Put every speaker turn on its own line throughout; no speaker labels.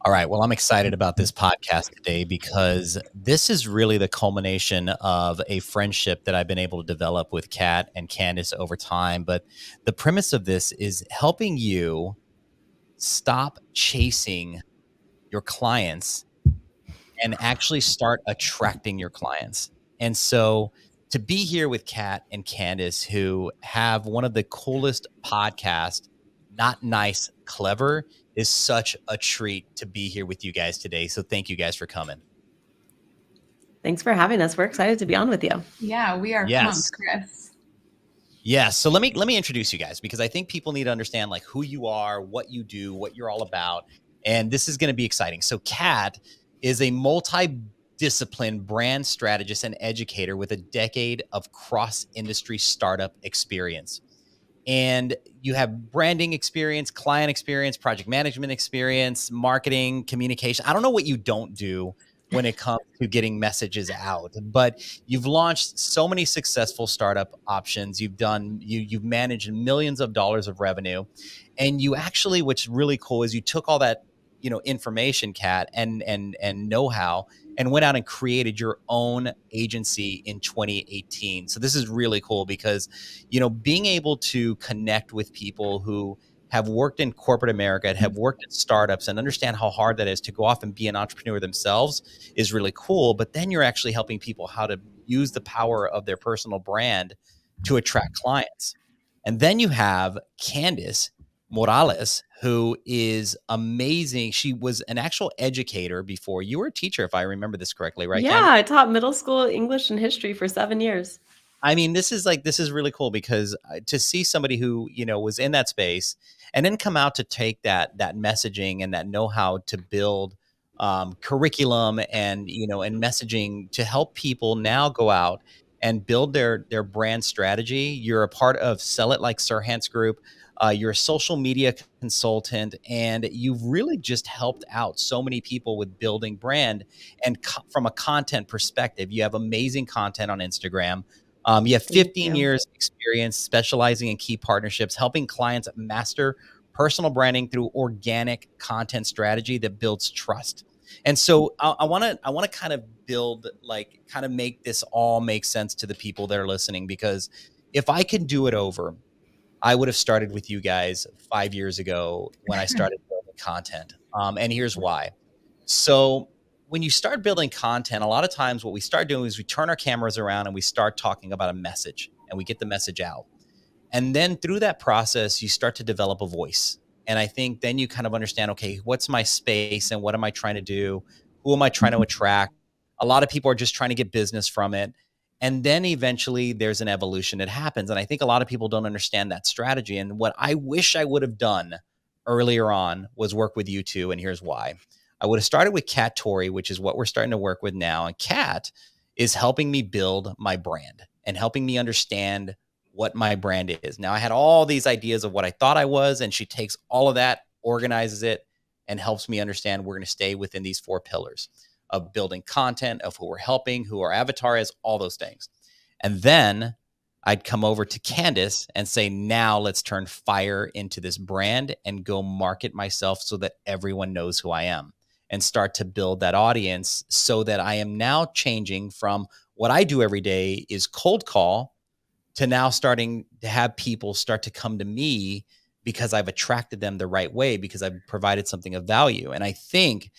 All right. Well, I'm excited about this podcast today because this is really the culmination of a friendship that I've been able to develop with Kat and Candice over time. But the premise of this is helping you stop chasing your clients and actually start attracting your clients. And so to be here with Kat and Candice, who have one of the coolest podcasts, Not Nice, Clever, is such a treat to be here with you guys today. So thank you guys for coming.
Thanks for having us. We're excited to be on with you.
Yeah, we are pumped, Chris.
Yes. So let me introduce you guys, because I think people need to understand like who you are, what you do, what you're all about. And this is going to be exciting. So Kat is a multi-discipline brand strategist and educator with a decade of cross-industry startup experience. And you have branding experience, client experience, project management experience, marketing, communication. I don't know what you don't do when it comes to getting messages out, but you've launched so many successful startup options. You've managed millions of dollars of revenue. And you actually, what's really cool is you took all that, information, Kat, and know-how, and went out and created your own agency in 2018. So this is really cool because, being able to connect with people who have worked in corporate America, have worked in startups, and understand how hard that is to go off and be an entrepreneur themselves is really cool. But then you're actually helping people how to use the power of their personal brand to attract clients. And then you have Candice Morales, who is amazing. She was an actual educator before. You were a teacher, if I remember this correctly, right?
Yeah,
Candice?
I taught middle school English and history for 7 years.
I mean, this is really cool because to see somebody who, was in that space and then come out to take that messaging and that know-how to build curriculum and, and messaging to help people now go out and build their brand strategy. You're a part of Sell It Like Sirhan's group. You're a social media consultant, and you've really just helped out so many people with building brand. And from a content perspective, you have amazing content on Instagram. You have 15 years experience specializing in key partnerships, helping clients master personal branding through organic content strategy that builds trust. And so I want to kind of make this all make sense to the people that are listening, because if I can do it over, I would have started with you guys 5 years ago when I started building content. And here's why. So when you start building content, a lot of times what we start doing is we turn our cameras around and we start talking about a message, and we get the message out. And then through that process, you start to develop a voice. And I think then you kind of understand, okay, what's my space and what am I trying to do? Who am I trying to attract? A lot of people are just trying to get business from it. And then eventually there's an evolution that happens. And I think a lot of people don't understand that strategy. And what I wish I would have done earlier on was work with you two. And here's why. I would have started with Kat Torre, which is what we're starting to work with now. And Kat is helping me build my brand and helping me understand what my brand is. Now, I had all these ideas of what I thought I was, and she takes all of that, organizes it, and helps me understand we're going to stay within these 4 pillars of building content, of who we're helping, who our avatar is, all those things. And then I'd come over to Candice and say, now let's turn fire into this brand and go market myself so that everyone knows who I am, and start to build that audience so that I am now changing from what I do every day is cold call to now starting to have people start to come to me because I've attracted them the right way, because I've provided something of value. And I think,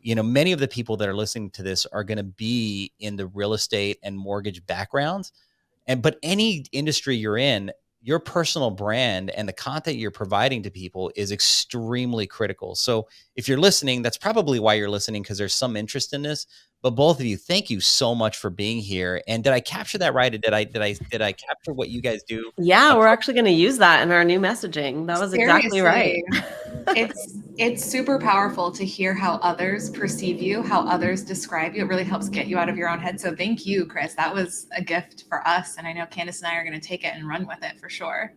many of the people that are listening to this are going to be in the real estate and mortgage backgrounds. But any industry you're in, your personal brand and the content you're providing to people is extremely critical. So if you're listening, that's probably why you're listening, because there's some interest in this. But both of you, thank you so much for being here. And did I capture that right? Did I capture what you guys do?
Yeah, we're actually going to use that in our new messaging. That was exactly right.
It's super powerful to hear how others perceive you, how others describe you. It really helps get you out of your own head. So thank you, Chris. That was a gift for us. And I know Candice and I are going to take it and run with it for sure.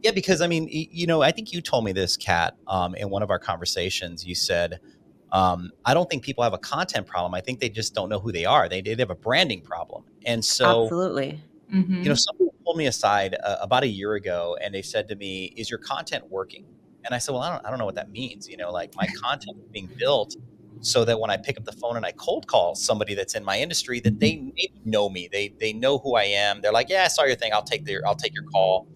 Yeah, because I mean, I think you told me this, Kat, in one of our conversations. You said, I don't think people have a content problem. I think they just don't know who they are. They have a branding problem. And so,
absolutely.
Somebody pulled me aside about a year ago, and they said to me, is your content working? And I said, well, I don't know what that means. Like my content is being built so that when I pick up the phone and I cold call somebody that's in my industry, that they maybe know me, they know who I am. They're like, yeah, I saw your thing. I'll take your call.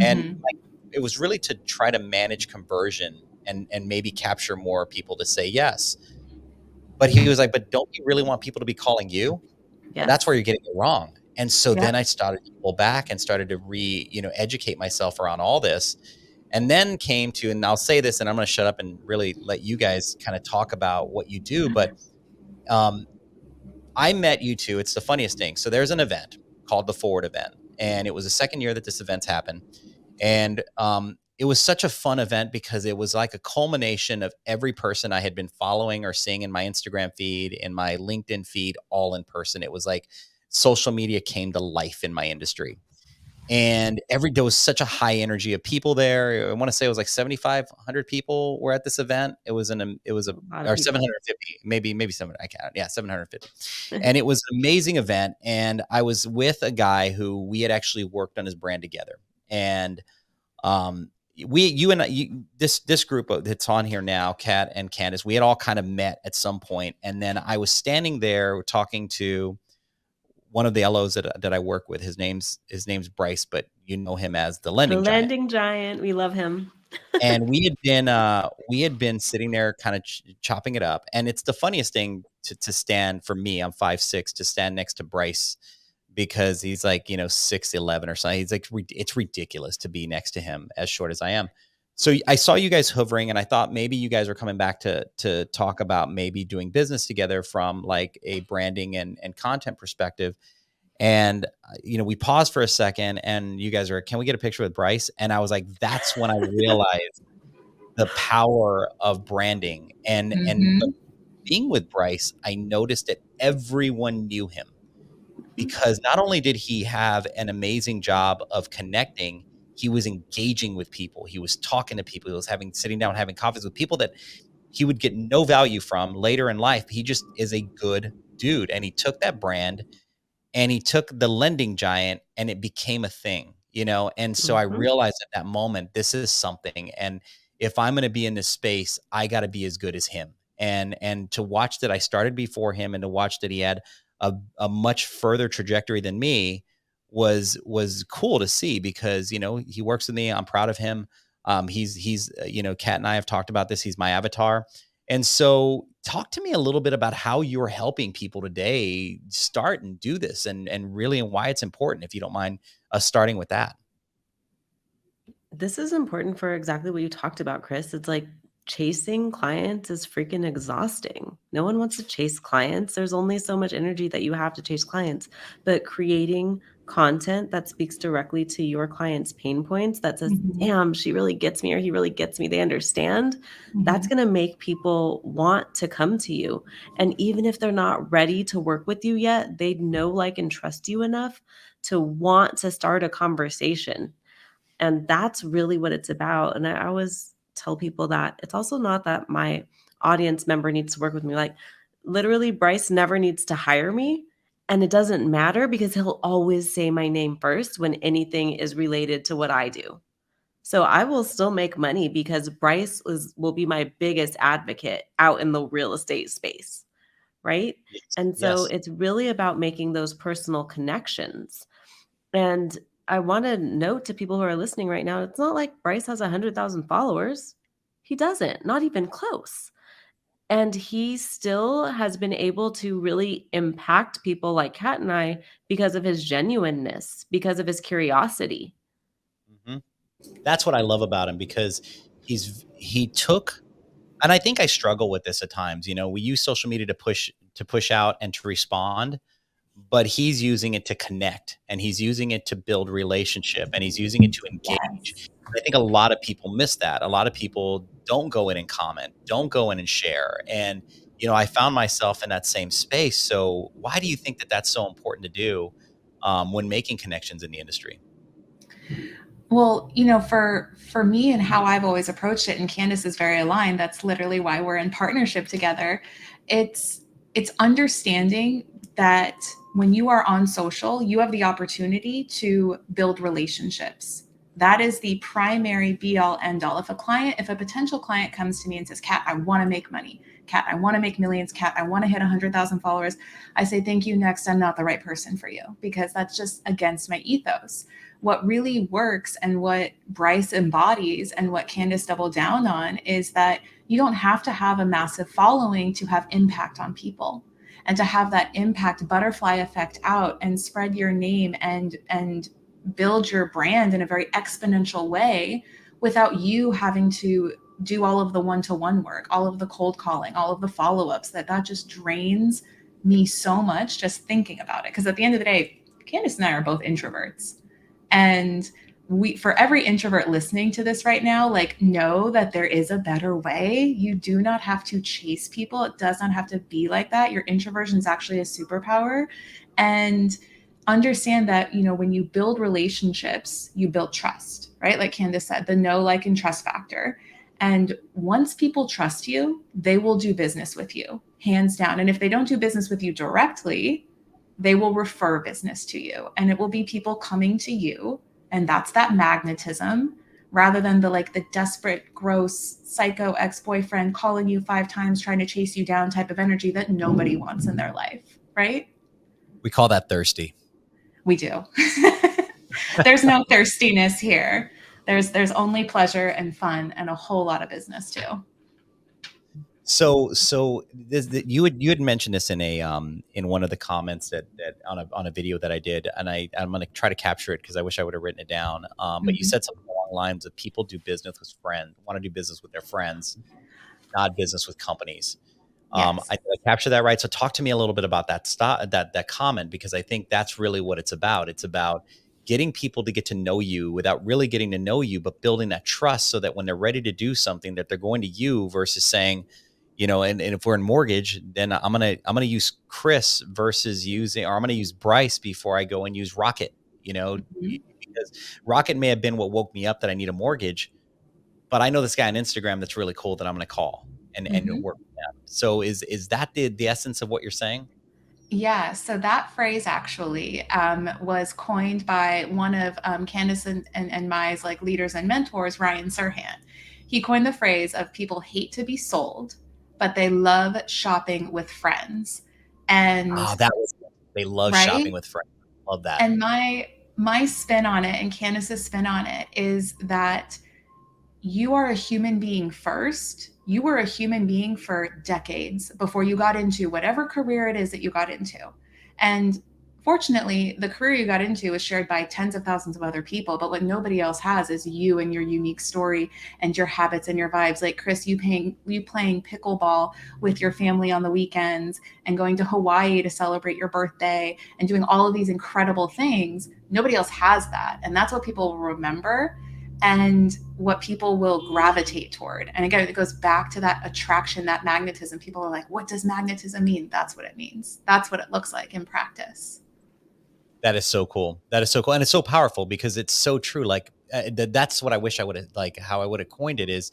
And
Mm-hmm.
like, it was really to try to manage conversion and maybe capture more people to say yes. But he was like, but don't you really want people to be calling you? And that's where
Yes.
you're getting it wrong. And so
Yeah.
then I started to pull back and started to educate myself around all this. And then came to, and I'll say this, and I'm going to shut up and really let you guys kind of talk about what you do. But um, I met you two. It's the funniest thing. So there's an event called the Forward event, and it was the second year that this event's happened. And it was such a fun event because it was like a culmination of every person I had been following or seeing in my Instagram feed, in my LinkedIn feed, all in person. It was like social media came to life in my industry. And there was such a high energy of people there. I want to say it was like 7,500 people were at this event. It was
A lot of
or
people.
750, maybe 7. I can't. Yeah, 750. And it was an amazing event. And I was with a guy who we had actually worked on his brand together. And you and this group that's on here now, Kat and Candice, we had all kind of met at some point. And then I was standing there talking to one of the LOs that I work with. His name's Bryce, but you know him as the
The
lending giant.
landing giant. We love him.
And we had been sitting there kind of chopping it up. And it's the funniest thing to stand for me. I'm 5'6", to stand next to Bryce because he's like 6'11" or something. He's like, it's ridiculous to be next to him as short as I am. So I saw you guys hovering, and I thought maybe you guys were coming back to talk about maybe doing business together from like a branding and content perspective. And we paused for a second, and you guys are, can we get a picture with Bryce? And I was like, that's when I realized the power of branding. And
Mm-hmm.
but being with Bryce, I noticed that everyone knew him, because not only did he have an amazing job of connecting, he was engaging with people. He was talking to people. He was sitting down, having coffees with people that he would get no value from later in life. He just is a good dude. And he took that brand and he took the lending giant, and it became a thing. And so I
Mhm.
realized at that moment, this is something. And if I'm going to be in this space, I got to be as good as him. And to watch that I started before him, and to watch that he had a much further trajectory than me was cool to see, because he works with me. I'm proud of him. He's Kat and I have talked about this. He's my avatar. And so talk to me a little bit about how you're helping people today start and do this, and really, and why it's important, if you don't mind us starting with that.
This is important for exactly what you talked about, Chris. It's like chasing clients is freaking exhausting. No one wants to chase clients. There's only so much energy that you have to chase clients. But creating content that speaks directly to your client's pain points, that says,
Mm-hmm.
damn, she really gets me, or he really gets me, they understand, that's
Mm-hmm.
going to make people want to come to you. And even if they're not ready to work with you yet, they know, like, and trust you enough to want to start a conversation, and that's really what it's about. And I always tell people that it's also not that my audience member needs to work with me. Like, literally, Bryce never needs to hire me. And it doesn't matter because he'll always say my name first when anything is related to what I do. So I will still make money because will be my biggest advocate out in the real estate space. Right.
Yes.
And so
Yes.
it's really about making those personal connections. And I wanna note to people who are listening right now, it's not like Bryce has 100,000 followers. He doesn't, not even close. And he still has been able to really impact people like Kat and I because of his genuineness, because of his curiosity.
hmm That's what I love about him, because he took, and I think I struggle with this at times. We use social media to push out and to respond, but he's using it to connect, and he's using it to build relationship, and he's using it to
Yes.
engage. And I think a lot of people miss that. A lot of people don't go in and comment, don't go in and share. And I found myself in that same space. So why do you think that that's so important to do when making connections in the industry?
Well, for me and how I've always approached it, and Candice is very aligned. That's literally why we're in partnership together. It's it's understanding that when you are on social, you have the opportunity to build relationships. That is the primary be all end all. If a potential client comes to me and says, Kat, I want to make money. Kat, I want to make millions. Kat, I want to hit 100,000 followers. I say, thank you. Next, I'm not the right person for you, because that's just against my ethos. What really works and what Bryce embodies and what Candice doubled down on is that you don't have to have a massive following to have impact on people, and to have that impact butterfly effect out and spread your name and build your brand in a very exponential way without you having to do all of the one-to-one work, all of the cold calling, all of the follow-ups. That just drains me so much just thinking about it. Because at the end of the day, Candice and I are both introverts. And for every introvert listening to this right now, like, know that there is a better way. You do not have to chase people. It does not have to be like that. Your introversion is actually a superpower. And understand that, when you build relationships, you build trust, right? Like Candice said, the know, like, and trust factor. And once people trust you, they will do business with you, hands down. And if they don't do business with you directly, they will refer business to you, and it will be people coming to you. And that's that magnetism, rather than the desperate, gross, psycho ex-boyfriend calling you 5 times, trying to chase you down type of energy that nobody wants in their life, right?
We call that thirsty.
We do. There's no thirstiness here. There's only pleasure and fun and a whole lot of business too.
So you had mentioned this in one of the comments that on a video that I did, and I'm going to try to capture it because I wish I would have written it down. But you said something along the lines of people do business with friends, want to do business with their friends, not business with companies.
Yes.
I capture that right. So talk to me a little bit about that comment, because I think that's really what it's about. It's about getting people to get to know you without really getting to know you, but building that trust so that when they're ready to do something, that they're going to you versus saying, and if we're in mortgage, then I'm gonna use Chris versus I'm gonna use Bryce before I go and use Rocket. Because Rocket may have been what woke me up that I need a mortgage, but I know this guy on Instagram that's really cool that I'm gonna call and work with them. So is that the essence of what you're saying?
Yeah, so that phrase actually was coined by one of Candice and my leaders and mentors, Ryan Serhant. He coined the phrase of people hate to be sold, but they love shopping with friends. And
They love shopping
right?
with friends. Love that.
And my spin on it and Candice's spin on it is that you are a human being first. You were a human being for decades before you got into whatever career it is that you got into. And fortunately, the career you got into is shared by tens of thousands of other people. But what nobody else has is you and your unique story and your habits and your vibes. Like Chris, you playing pickleball with your family on the weekends and going to Hawaii to celebrate your birthday and doing all of these incredible things. Nobody else has that. And that's what people will remember and what people will gravitate toward. And again, it goes back to that attraction, that magnetism. People are like, what does magnetism mean? That's what it means. That's what it looks like in practice.
That is so cool. That is so cool. And it's so powerful because it's so true. Like that's what I wish I would have, like how I would have coined it is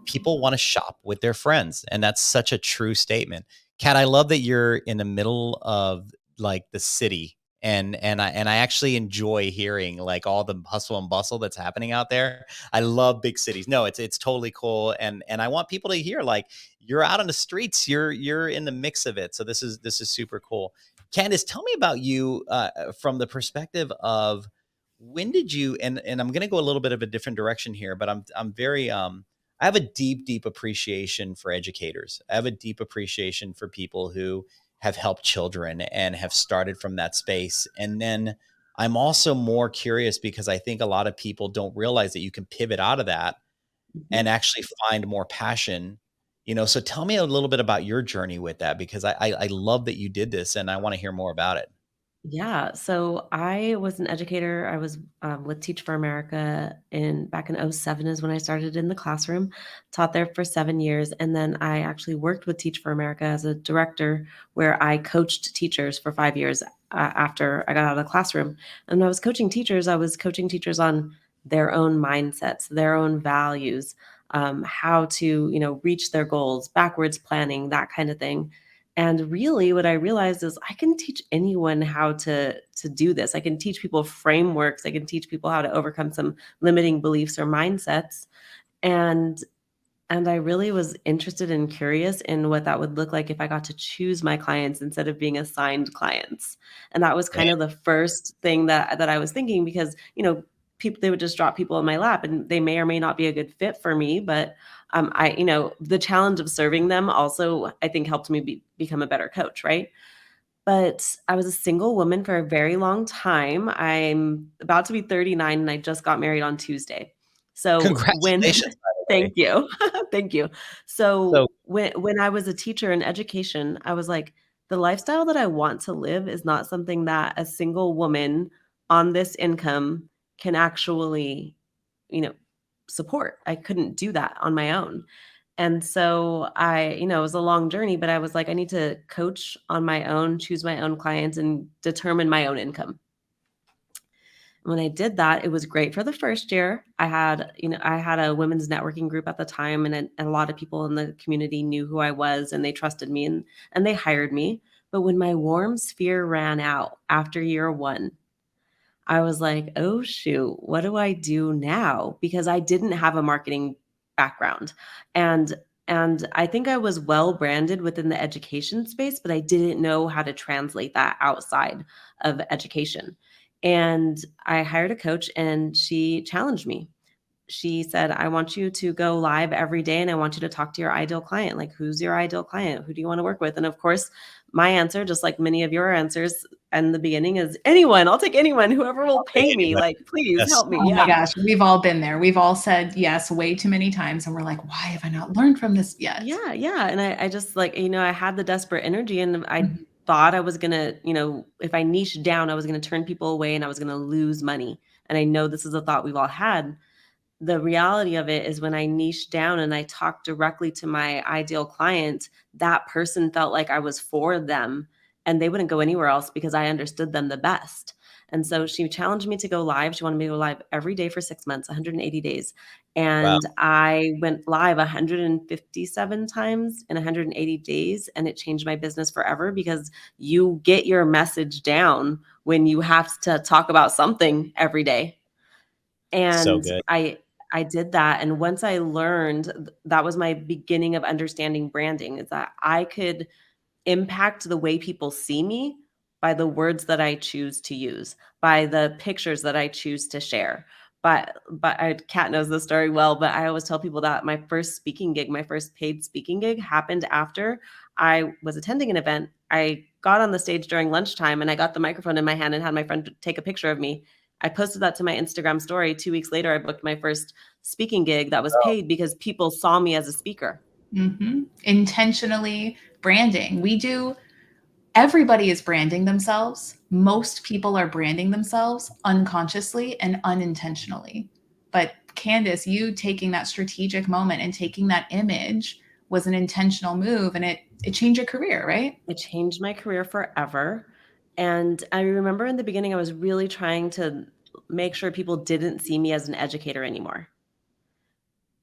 people want to shop with their friends. And that's such a true statement. Kat, I love that you're in the middle of like the city, and I actually enjoy hearing like all the hustle and bustle that's happening out there. I love big cities. No, it's totally cool. And I want people to hear like you're out on the streets, you're in the mix of it. So this is super cool. Candice, tell me about you from the perspective of when did you, and I'm going to go a little bit of a different direction here, but I'm very I have a deep appreciation for educators. I have a deep appreciation for people who have helped children and have started from that space. And then I'm also more curious because I think a lot of people don't realize that you can pivot out of that
Mhm.
and actually find more passion. So tell me a little bit about your journey with that, because I love that you did this and I want to hear more about it.
Yeah, so I was an educator. I was with Teach for America back in '07 is when I started in the classroom, taught there for 7 years. And then I actually worked with Teach for America as a director where I coached teachers for 5 years after I got out of the classroom. And when I was coaching teachers on their own mindsets, their own values, how to, reach their goals, backwards planning, that kind of thing. And really what I realized is I can teach anyone how to do this. I can teach people frameworks. I can teach people how to overcome some limiting beliefs or mindsets. And I really was interested and curious in what that would look like if I got to choose my clients instead of being assigned clients. And that was
Man,
kind of the first thing that I was thinking because, people they would just drop people in my lap and they may or may not be a good fit for me, but the challenge of serving them also I think helped me become a better coach, right? But I was a single woman for a very long time. I'm about to be 39 and I just got married on Tuesday. So when
congratulations, by the way.
thank you. Thank you. So
So
when I was a teacher in education, I was like, the lifestyle that I want to live is not something that a single woman on this income can actually, you know, support. I couldn't do that on my own. And so it was a long journey, but I was like, I need to coach on my own, choose my own clients, and determine my own income. When I did that, it was great for the first year. I had a women's networking group at the time, and a lot of people in the community knew who I was, and they trusted me, and they hired me. But when my warm sphere ran out after year one, I was like, "Oh, shoot, what do I do now?" Because I didn't have a marketing background. And I think I was well branded within the education space, but I didn't know how to translate that outside of education. And I hired a coach and she challenged me. She said, I want you to go live every day and I want you to talk to your ideal client. Like, who's your ideal client? Who do you want to work with? And of course, my answer, just like many of your answers in the beginning, is anyone. I'll take anyone, whoever will pay me.
anyway,
Like, please
yes.
help me.
Oh my
Yeah.
gosh, we've all been there. We've all said yes way too many times, and we're like, why have I not learned from this yet?
Yeah. Yeah. And I just like, I had the desperate energy and I
Mhm.
thought I was going to, if I niched down, I was going to turn people away and I was going to lose money. And I know this is a thought we've all had. The reality of it is when I niched down and I talked directly to my ideal client, that person felt like I was for them and they wouldn't go anywhere else because I understood them the best. And so she challenged me to go live. She wanted me to go live every day for 6 months, 180 days.
Wow.
And I went live 157 times in 180 days. And it changed my business forever because you get your message down when you have to talk about something every day.
So
And
good.
I did that, and once I learned that was my beginning of understanding branding, is that I could impact the way people see me by the words that I choose to use, by the pictures that I choose to share. Kat knows this story well, but I always tell people that my first speaking gig, my first paid speaking gig happened after I was attending an event. I got on the stage during lunchtime and I got the microphone in my hand and had my friend take a picture of me. I posted that to my Instagram story. 2 weeks later, I booked my first speaking gig that was paid because people saw me as a speaker.
Intentionally branding. Everybody is branding themselves. Most people are branding themselves unconsciously and unintentionally. But Candice, you taking that strategic moment and taking that image was an intentional move, and it changed your career, right?
It changed my career forever. And I remember in the beginning, I was really trying to make sure people didn't see me as an educator anymore,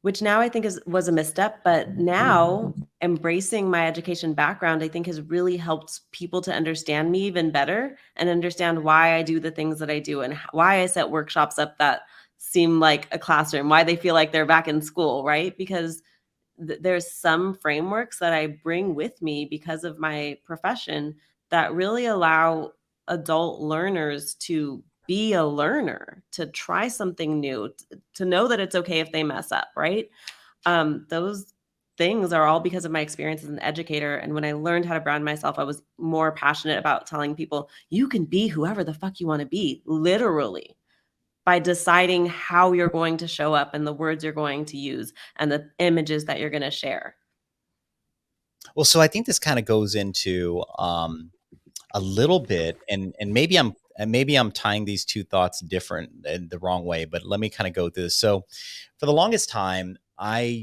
which now I think was a misstep. But now embracing my education background, I think has really helped people to understand me even better and understand why I do the things that I do and why I set workshops up that seem like a classroom, why they feel like they're back in school, right? Because there's some frameworks that I bring with me because of my profession that really allow adult learners to be a learner, to try something new, to know that it's okay if they mess up, right? Those things are all because of my experience as an educator. And when I learned how to brand myself, I was more passionate about telling people, you can be whoever the fuck you want to be, literally, by deciding how you're going to show up and the words you're going to use and the images that you're going to share.
Well, so I think this kind of goes into a little bit, and maybe I'm tying these two thoughts different the wrong way, but let me kind of go through this. So, for the longest time, I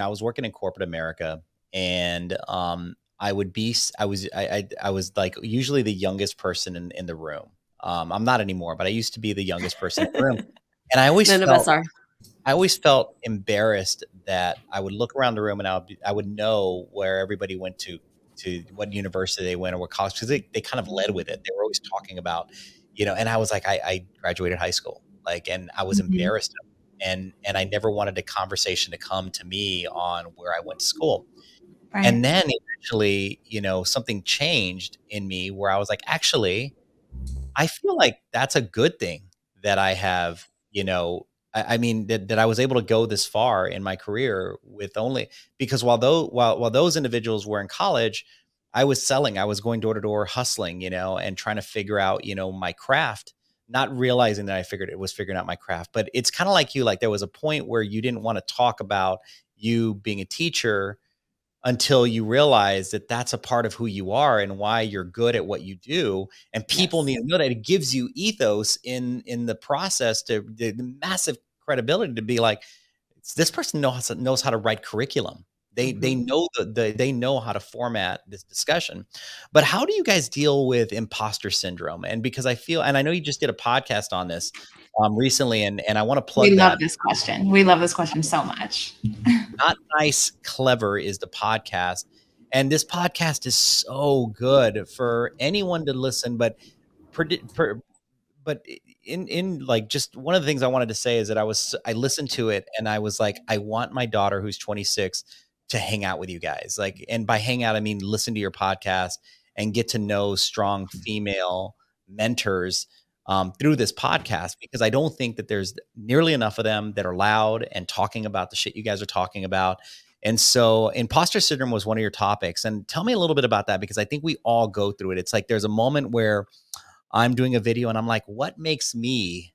was working in corporate America, and I was like usually the youngest person in the room. I'm not anymore, but I used to be the youngest person in the room, and
None of us are.
I always felt embarrassed that I would look around the room and I would know where everybody went to to what university they went or what college, because they kind of led with it. They were always talking about, and I was like, I graduated high school, like, and I was
Mhm.
embarrassed, and I never wanted a conversation to come to me on where I went to school.
Right.
And then eventually, something changed in me where I was like, actually, I feel like that's a good thing that I have, I mean, that I was able to go this far in my career with only because while those individuals were in college, I was selling, I was going door to door hustling, and trying to figure out, my craft, not realizing that I figured it was figuring out my craft. But it's kind of like you, like there was a point where you didn't want to talk about you being a teacher until you realize that that's a part of who you are and why you're good at what you do, and people need
Yes.
to know that. It gives you ethos in the process, to the massive credibility to be like, this person knows how to write curriculum. They
Mhm.
know they know how to format this discussion. But how do you guys deal with imposter syndrome? And because I feel, and I know you just did a podcast on this recently, and I want to
We
plug
love
that.
this question. We love this question so much.
Not Nice, Clever is the podcast. And this podcast is so good for anyone to listen. But predi- per, but in like, just one of the things I wanted to say is that I listened to it and I was like, I want my daughter who's 26 to hang out with you guys. Like, and by hang out, I mean listen to your podcast and get to know strong female mentors through this podcast, because I don't think that there's nearly enough of them that are loud and talking about the shit you guys are talking about. And so imposter syndrome was one of your topics. And tell me a little bit about that, because I think we all go through it. It's like there's a moment where I'm doing a video and I'm like, what makes me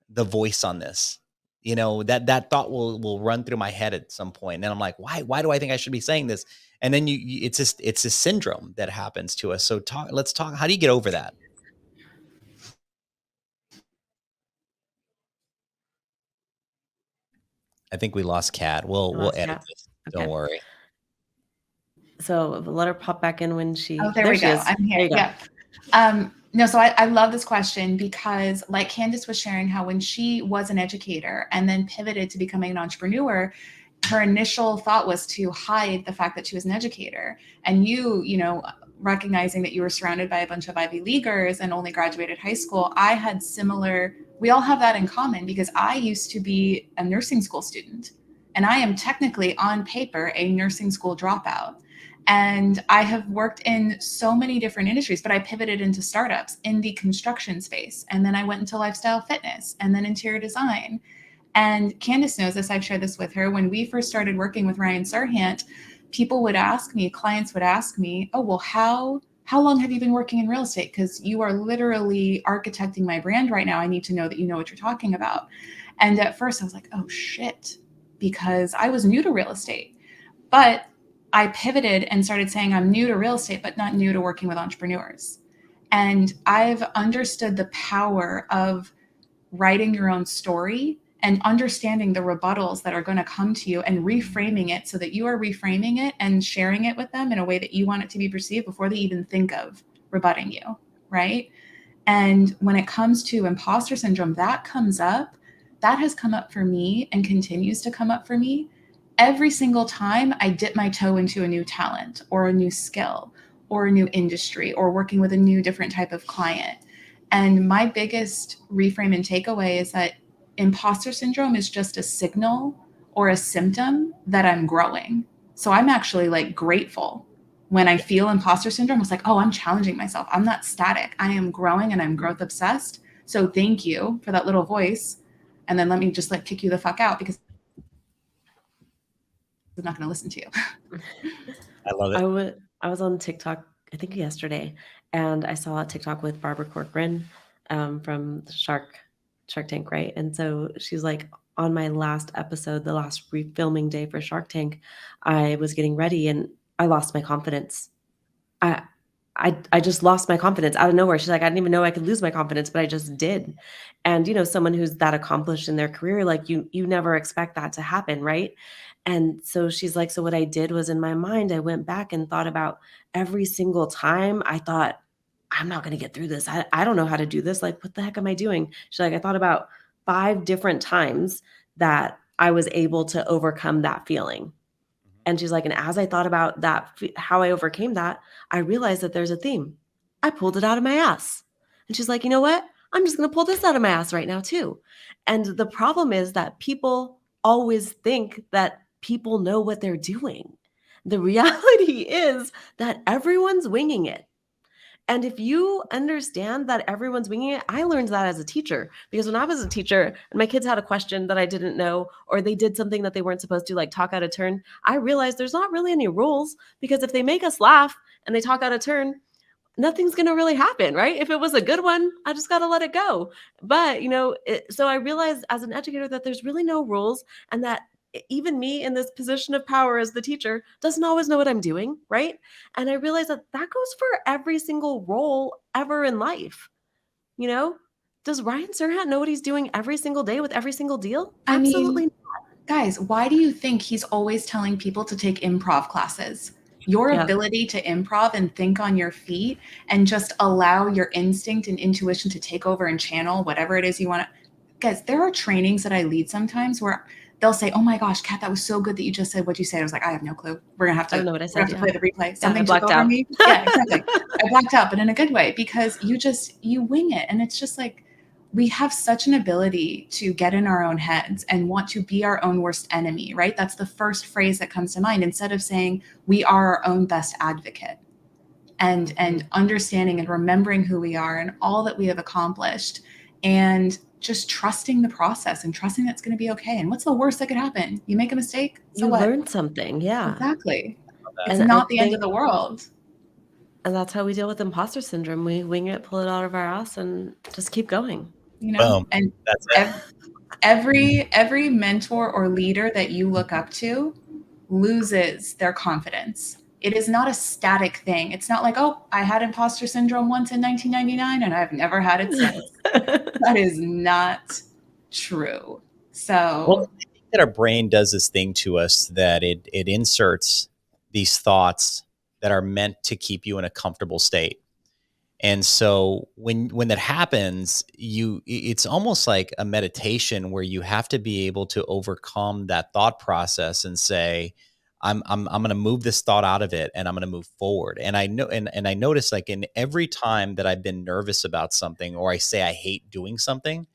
the voice on this? That thought will run through my head at some point. And then I'm like, why do I think I should be saying this? And then it's a syndrome that happens to us. So let's talk. How do you get over that? I think we lost Kat.
I
We'll
lost
edit
Kat.
this. Don't
Okay.
worry.
So let her pop back in when
Oh,
she
there
there
we
she
go.
is.
I'm here.
There you go.
Yeah. No, so I love this question because, like Candice was sharing, how when she was an educator and then pivoted to becoming an entrepreneur, her initial thought was to hide the fact that she was an educator. And recognizing that you were surrounded by a bunch of Ivy Leaguers and only graduated high school, I had similar, we all have that in common, because I used to be a nursing school student and I am technically on paper a nursing school dropout. And I have worked in so many different industries, but I pivoted into startups in the construction space. And then I went into lifestyle fitness and then interior design. And Candice knows this, I've shared this with her. When we first started working with Ryan Serhant, people would ask me, clients would ask me, oh, well, how long have you been working in real estate? Because you are literally architecting my brand right now. I need to know that you know what you're talking about. And at first I was like, oh shit, because I was new to real estate. But I pivoted and started saying I'm new to real estate, but not new to working with entrepreneurs. And I've understood the power of writing your own story and understanding the rebuttals that are going to come to you and reframing it so that you are reframing it and sharing it with them in a way that you want it to be perceived before they even think of rebutting you, right? And when it comes to imposter syndrome, that has come up for me and continues to come up for me every single time I dip my toe into a new talent or a new skill or a new industry or working with a new different type of client. And my biggest reframe and takeaway is that imposter syndrome is just a signal or a symptom that I'm growing. So I'm actually like grateful when I feel imposter syndrome. It's like, oh, I'm challenging myself. I'm not static. I am growing and I'm growth obsessed. So thank you for that little voice. And then let me just like kick you the fuck out because I'm not going to listen to you.
I love it.
I was on TikTok, I think yesterday, and I saw a TikTok with Barbara Corcoran from the Shark Tank, right? And so she's like, on my last episode, the last filming day for Shark Tank, I was getting ready and I lost my confidence. I I just lost my confidence out of nowhere. She's like, "I didn't even know I could lose my confidence, but I just did." And, someone who's that accomplished in their career, like, you never expect that to happen, right? And so she's like, "So what I did was in my mind, I went back and thought about every single time I thought, 'I'm not gonna get through this. I don't know how to do this. Like, what the heck am I doing?'" She's like, "I thought about 5 different times that I was able to overcome that feeling." And she's like, and as I thought about that, how I overcame that, I realized that there's a theme. I pulled it out of my ass. And she's like, you know what? I'm just going to pull this out of my ass right now, too. And the problem is that people always think that people know what they're doing. The reality is that everyone's winging it. And if you understand that everyone's winging it, I learned that as a teacher because when I was a teacher and my kids had a question that I didn't know, or they did something that they weren't supposed to, like talk out of turn, I realized there's not really any rules because if they make us laugh and they talk out of turn, nothing's going to really happen, right? If it was a good one, I just got to let it go. But, so I realized as an educator that there's really no rules and that even me in this position of power as the teacher doesn't always know what I'm doing, right? And I realized that that goes for every single role ever in life, you know? Does Ryan Serhant know what he's doing every single day with every single deal?
I mean,
Absolutely not.
guys, why do you think he's always telling people to take improv classes? Your
Yeah.
ability to improv and think on your feet and just allow your instinct and intuition to take over and channel whatever it is you want to. Guys, there are trainings that I lead sometimes where they'll say, "Oh my gosh, Kat, that was so good that you just said what you said." I was like, "I have no clue. We're gonna have
I
to
don't know what I
we're gonna
said.
have to
Yeah.
play the replay."
Yeah. I
Something took
blacked
over
out.
me. Yeah, exactly. I blacked out, but in a good way because you wing it, and it's just like we have such an ability to get in our own heads and want to be our own worst enemy, right? That's the first phrase that comes to mind instead of saying we are our own best advocate and understanding and remembering who we are and all that we have accomplished and just trusting the process and trusting that's going to be okay. And what's the worst that could happen? You make a mistake, so
You
what?
learned something. Yeah.
Exactly. It's
And I
not the end of
think
the world.
And that's how we deal with imposter syndrome. We wing it, pull it out of our ass, and just keep going.
Boom.
And
That's it.
every mentor or leader that you look up to loses their confidence. It is not a static thing. It's not like, oh, I had imposter syndrome once in 1999 and I've never had it since. That is not true.
Well,
So
I think that our brain does this thing to us that it inserts these thoughts that are meant to keep you in a comfortable state. And so when that happens, it's almost like a meditation where you have to be able to overcome that thought process and say, I'm going to move this thought out of it and I'm going to move forward. And I know, and I notice like in every time that I've been nervous about something or I say I hate doing something,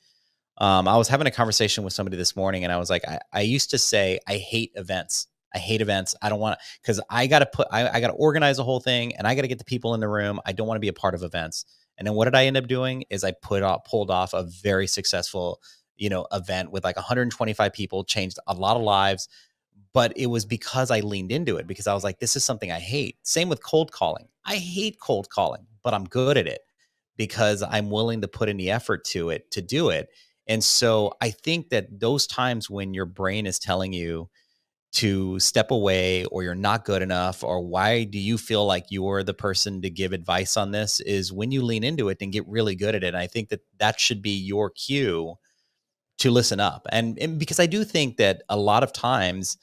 I was having a conversation with somebody this morning and I was like, I used to say, I hate events. I hate events. I don't want to, because I got to organize the whole thing and I got to get the people in the room. I don't want to be a part of events. And then what did I end up doing is I pulled off a very successful, event with like 125 people, changed a lot of lives. But it was because I leaned into it because I was like, this is something I hate. Same with cold calling. I hate cold calling, but I'm good at it because I'm willing to put in the effort to do it. And so I think that those times when your brain is telling you to step away or you're not good enough or why do you feel like you're the person to give advice on this is when you lean into it and get really good at it. And I think that that should be your cue to listen up. And because I do think that a lot of times,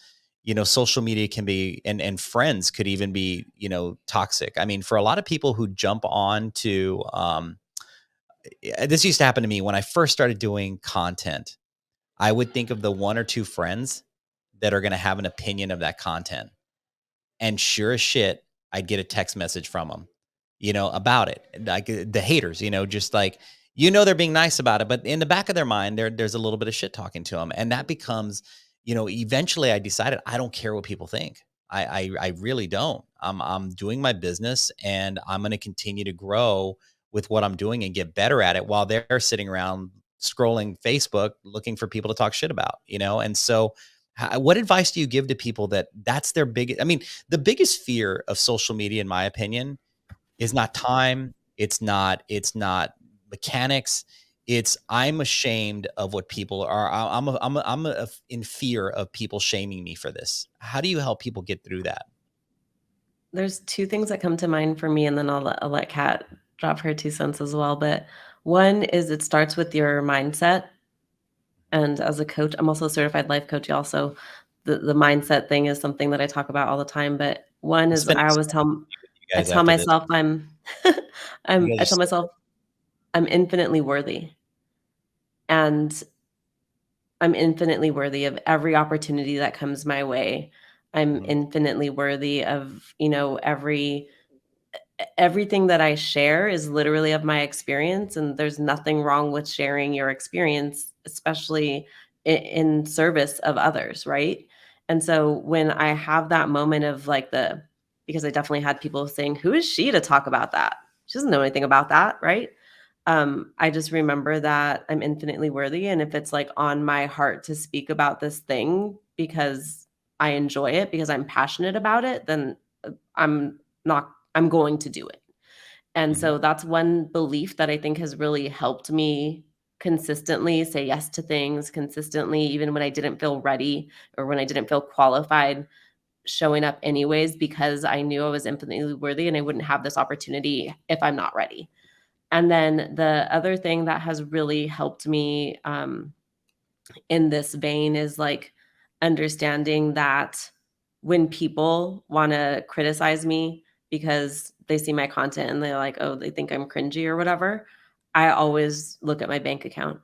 social media can be and friends could even be, toxic. I mean, for a lot of people who jump on to this used to happen to me when I first started doing content. I would think of the one or two friends that are going to have an opinion of that content. And sure as shit, I'd get a text message from them, about it. Like the haters, just like, they're being nice about it, but in the back of their mind, there's a little bit of shit talking to them. And that becomes, eventually I decided I don't care what people think. I really don't. I'm doing my business and I'm going to continue to grow with what I'm doing and get better at it while they're sitting around scrolling Facebook looking for people to talk shit about, And so what advice do you give to people that's their biggest? I mean, the biggest fear of social media, in my opinion, is not time. It's not mechanics. It's I'm ashamed of what people are. I'm in fear of people shaming me for this. How do you help people get through that?
There's 2 things that come to mind for me, and then I'll let Kat drop her 2 cents as well, but one is it starts with your mindset, and as a coach I'm also a certified life coach, y'all, so the mindset thing is something that I talk about all the time, but one
I'm
is
spending
I
some
always
time with you
I
guys
tell
after this.
myself
You guys
I
are
tell
so
myself I'm infinitely worthy, and I'm infinitely worthy of every opportunity that comes my way. I'm infinitely worthy of, everything that I share is literally of my experience, and there's nothing wrong with sharing your experience, especially in service of others, right? And so when I have that moment of like because I definitely had people saying, "Who is she to talk about that? She doesn't know anything about that," right? I just remember that I'm infinitely worthy, and if it's like on my heart to speak about this thing because I enjoy it, because I'm passionate about it, then I'm I'm going to do it. And so that's one belief that I think has really helped me consistently say yes to things, consistently, even when I didn't feel ready or when I didn't feel qualified, showing up anyways because I knew I was infinitely worthy and I wouldn't have this opportunity if I'm not ready. And then the other thing that has really helped me in this vein is like understanding that when people want to criticize me because they see my content and they're like, oh, they think I'm cringy or whatever, I always look at my bank account.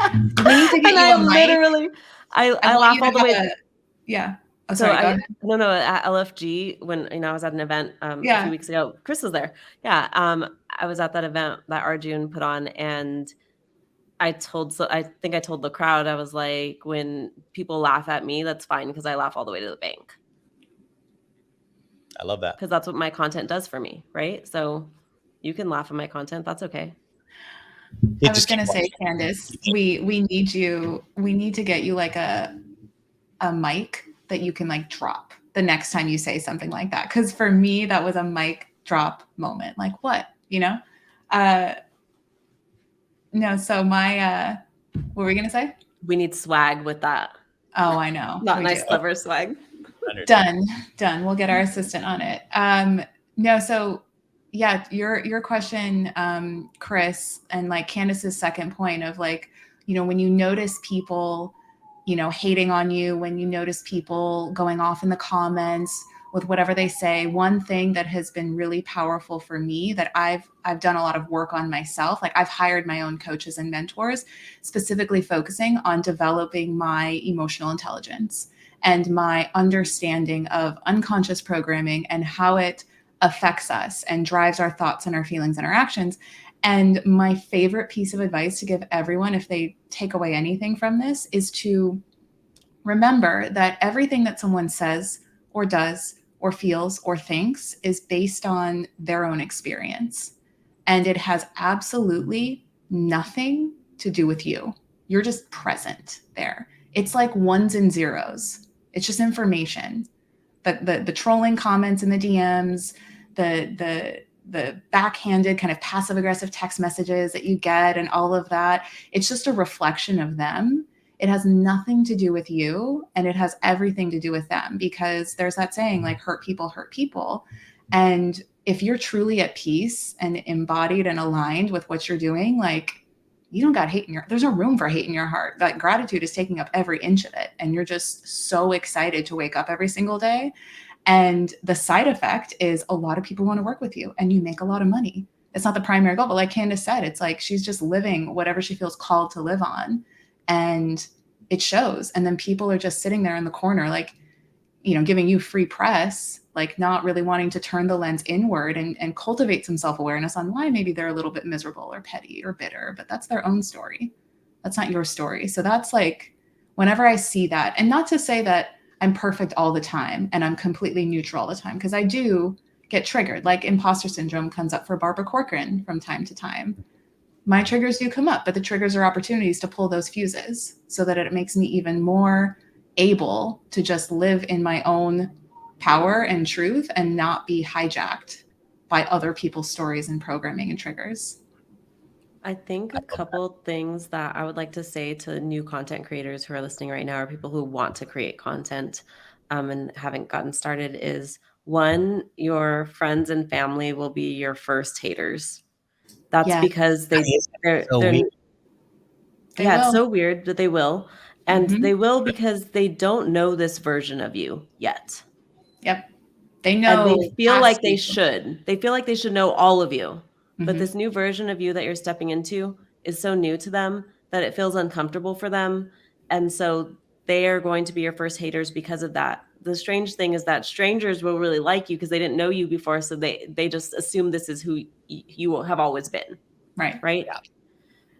We need to get
And
you
I
a mic.
literally, I
want
laugh
you
all
to
the way.
yeah. Oh,
So
sorry. Go ahead.
no, at LFG when I was at an event a few
Yeah.
weeks ago, Chris was there. Yeah, I was at that event that Arjun put on, and I think I told the crowd, I was like, when people laugh at me, that's fine because I laugh all the way to the bank.
I love that.
Because that's what my content does for me, right? So you can laugh at my content. That's okay.
I was gonna say, Candice, we need you. We need to get you like a mic that you can like drop the next time you say something like that. Because for me, that was a mic drop moment. Like what, No. So what were we gonna say?
We need swag with that.
Oh, I know.
Not
we
nice,
do.
clever swag.
Done. We'll get our assistant on it. No. So yeah, your question, Chris, and like Candice's second point of like, when you notice people, hating on you, when you notice people going off in the comments with whatever they say, one thing that has been really powerful for me that I've done a lot of work on myself, like I've hired my own coaches and mentors, specifically focusing on developing my emotional intelligence and my understanding of unconscious programming and how it affects us and drives our thoughts and our feelings and our actions. And my favorite piece of advice to give everyone, if they take away anything from this, is to remember that everything that someone says or does or feels or thinks is based on their own experience. And it has absolutely nothing to do with you. You're just present there. It's like ones and zeros. It's just information. The trolling comments in the DMs, the backhanded kind of passive aggressive text messages that you get and all of that, it's just a reflection of them. It has nothing to do with you, and it has everything to do with them, because there's that saying like hurt people hurt people. And if you're truly at peace and embodied and aligned with what you're doing, like you don't got hate there's no room for hate in your heart. Like gratitude is taking up every inch of it. And you're just so excited to wake up every single day. And the side effect is a lot of people want to work with you and you make a lot of money. It's not the primary goal, but like Candice said, it's like she's just living whatever she feels called to live on. And it shows. And then people are just sitting there in the corner, like, giving you free press, like not really wanting to turn the lens inward and cultivate some self-awareness on why maybe they're a little bit miserable or petty or bitter, but that's their own story. That's not your story. So that's like, whenever I see that, and not to say that I'm perfect all the time and I'm completely neutral all the time, because I do get triggered. Like imposter syndrome comes up for Barbara Corcoran from time to time. My triggers do come up, but the triggers are opportunities to pull those fuses so that it makes me even more able to just live in my own power and truth and not be hijacked by other people's stories and programming and triggers.
I think a couple things that I would like to say to new content creators who are listening right now, or people who want to create content and haven't gotten started, is one, your friends and family will be your first haters. That's because they're it's so weird that they will. And they will because they don't know this version of you yet.
Yep. They
And
know.
they feel like they should. They feel like they should know all of you. But this new version of you that you're stepping into is so new to them that it feels uncomfortable for them. And so they are going to be your first haters because of that. The strange thing is that strangers will really like you because they didn't know you before, so they just assume this is who you have always been,
Right.
right?
Yeah.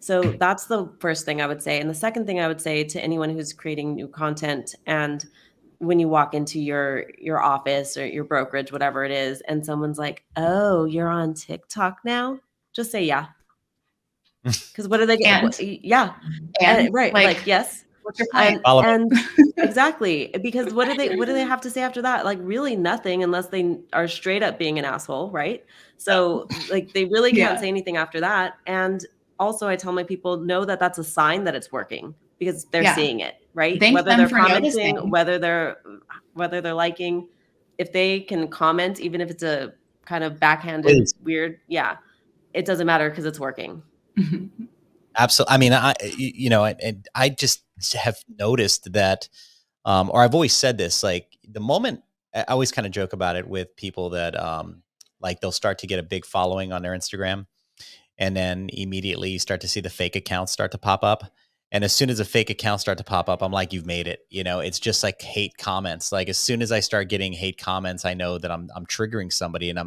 So that's the first thing I would say. And the second thing I would say to anyone who's creating new content, and when you walk into your office or your brokerage, whatever it is, and someone's like, "Oh, you're on TikTok now?" Just say, "Yeah." Because what do they get? Yeah,
And
right, like, yes,
what's your point?
Follow me.
and exactly, because what do they have to say after that? Like, really nothing, unless they are straight up being an asshole, right? So, like, they really can't say anything after that. And also, I tell my people, know that that's a sign that it's working because they're seeing it, right?
Thank
Whether
them
they're
for
commenting,
noticing.
whether they're liking, if they can comment, even if it's a kind of backhanded,
Please.
weird, yeah, it doesn't matter because it's working.
Absolutely. I mean, and I just have noticed that, or I've always said this, like the moment I always kind of joke about it with people that, like they'll start to get a big following on their Instagram, and then immediately you start to see the fake accounts start to pop up. And as soon as a fake account start to pop up, I'm like, you've made it. It's just like hate comments. Like as soon as I start getting hate comments, I know that I'm triggering somebody, and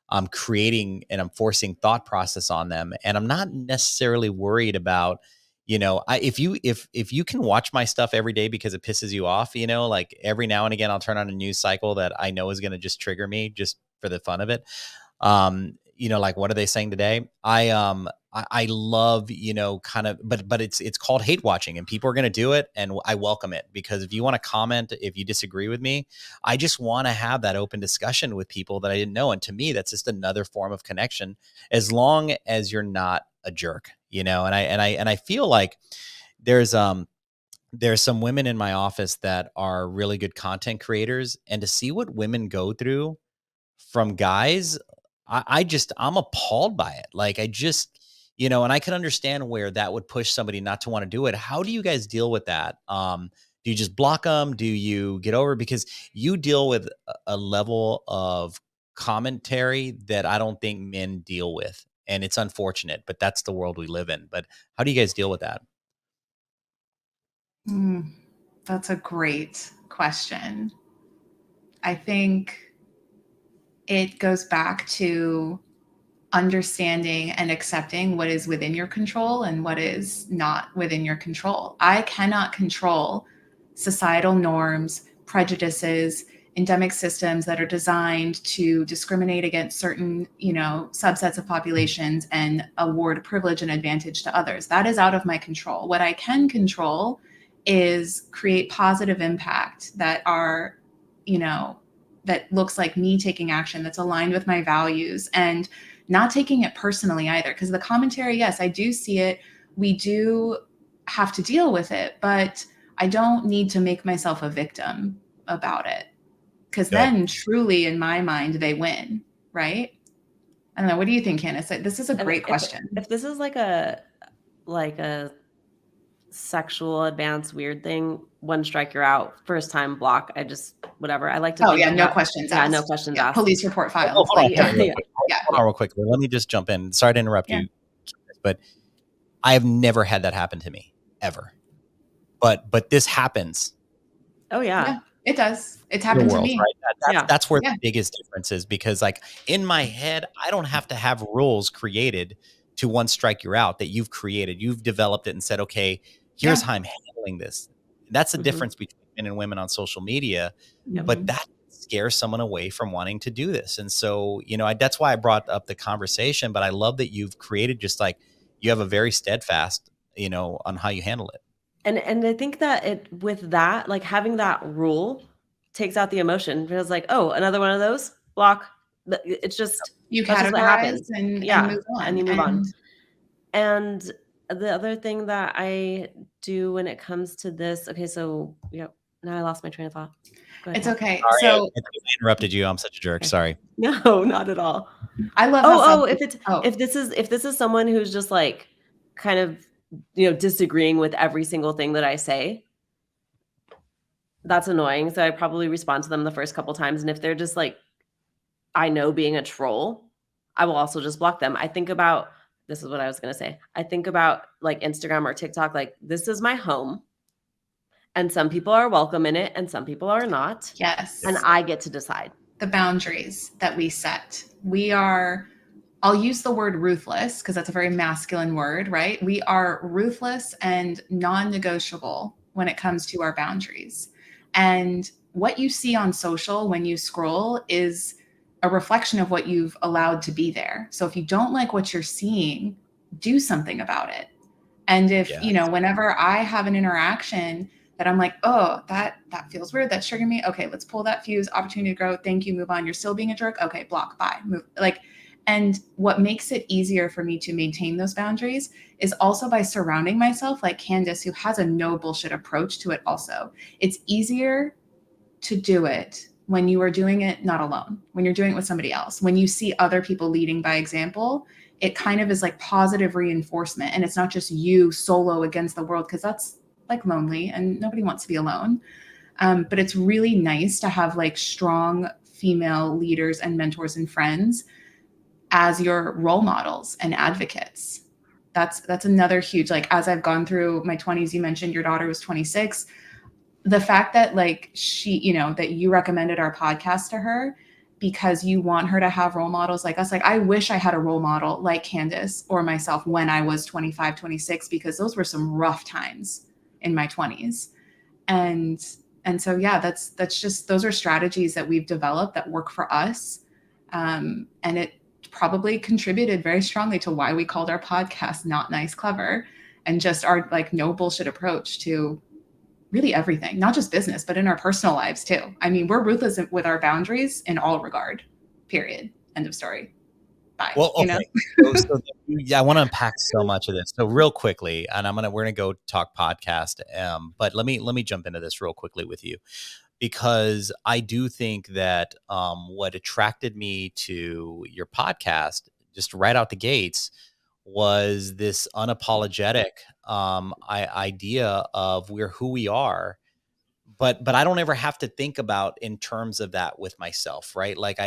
I'm creating and I'm forcing thought process on them. And I'm not necessarily worried about, if you can watch my stuff every day because it pisses you off, like every now and again, I'll turn on a news cycle that I know is going to just trigger me just for the fun of it. Like what are they saying today? I love, kind of, but it's called hate watching, and people are going to do it. And I welcome it, because if you want to comment, if you disagree with me, I just want to have that open discussion with people that I didn't know. And to me, that's just another form of connection, as long as you're not a jerk, and I feel like there's some women in my office that are really good content creators, and to see what women go through from guys, I'm appalled by it. Like I just, and I can understand where that would push somebody not to want to do it. How do you guys deal with that? Do you just block them? Do you get over it? Because you deal with a level of commentary that I don't think men deal with. And it's unfortunate, but that's the world we live in. But how do you guys deal with that?
That's a great question. I think it goes back to understanding and accepting what is within your control and what is not within your control. I cannot control societal norms, prejudices, endemic systems that are designed to discriminate against certain, subsets of populations and award privilege and advantage to others. That is out of my control. What I can control is create positive impact that are, that looks like me taking action that's aligned with my values, and not taking it personally either. Because the commentary, yes, I do see it. We do have to deal with it, but I don't need to make myself a victim about it. Because then truly, in my mind, they win, right? I don't know. What do you think, Candice? This is a great question.
If this is like a sexual advanced weird thing, one strike you're out, first time block. I just whatever. I like to think
no questions asked.
No questions asked.
Police report filed.
Hold on real quick. Let me just jump in. Sorry to interrupt you, but I have never had that happen to me ever. But this happens.
Oh yeah.
It does. It's happened to me.
Right? That's where the biggest difference is, because like in my head, I don't have to have rules created to one strike you're out that you've created. You've developed it and said, okay, here's how I'm handling this. That's the difference between men and women on social media. But that scares someone away from wanting to do this. And so, that's why I brought up the conversation, but I love that you've created just like, you have a very steadfast, on how you handle it.
And I think that with that, like having that rule takes out the emotion. Because like, oh, another one of those, block. It's just
you
that's just what happens.
and move on.
And you move on. And the other thing that I do when it comes to this, okay, so now I lost my train of thought. Go ahead.
It's okay.
Sorry,
so
I interrupted you. I'm such a jerk. Sorry.
No, not at all.
I love
if this is someone who's just like kind of disagreeing with every single thing that I say, that's annoying. So I probably respond to them the first couple times. And if they're just like, I know, being a troll, I will also just block them. I think about, this is what I was going to say. I think about like Instagram or TikTok, like this is my home. And some people are welcome in it and some people are not.
Yes.
And I get to decide.
The boundaries that we set. We are, I'll use the word ruthless because that's a very masculine word, right? We are ruthless and non negotiable when it comes to our boundaries. And what you see on social when you scroll is a reflection of what you've allowed to be there. So if you don't like what you're seeing, do something about it. And if,
Yeah.
you know, whenever I have an interaction that I'm like, oh, that feels weird, that's triggering me. Okay, let's pull that fuse, opportunity to grow. Thank you, move on. You're still being a jerk. Okay, block, bye, move. Like, and what makes it easier for me to maintain those boundaries is also by surrounding myself like Candice, who has a no bullshit approach to it also. It's easier to do it when you are doing it not alone, when you're doing it with somebody else, when you see other people leading by example. It kind of is like positive reinforcement, and it's not just you solo against the world, because that's like lonely and nobody wants to be alone. But it's really nice to have like strong female leaders and mentors and friends as your role models and advocates. That's another huge, like, as I've gone through my 20s, you mentioned your daughter was 26. The fact that like she, you know, that you recommended our podcast to her because you want her to have role models like us. Like, I wish I had a role model like Candice or myself when I was 25, 26, because those were some rough times in my 20s. And so yeah, that's just, those are strategies that we've developed that work for us. And it probably contributed very strongly to why we called our podcast Not Nice Clever, and just our like no bullshit approach to really everything, not just business, but in our personal lives too. I mean, we're ruthless with our boundaries in all regard, period. End of story. Bye.
Well,
You know?
okay. So yeah, I want to unpack so much of this. So real quickly, and we're gonna go talk podcast. But let me jump into this real quickly with you, because I do think that what attracted me to your podcast just right out the gates was this unapologetic idea of we're who we are, but I don't ever have to think about in terms of that with myself, right? Like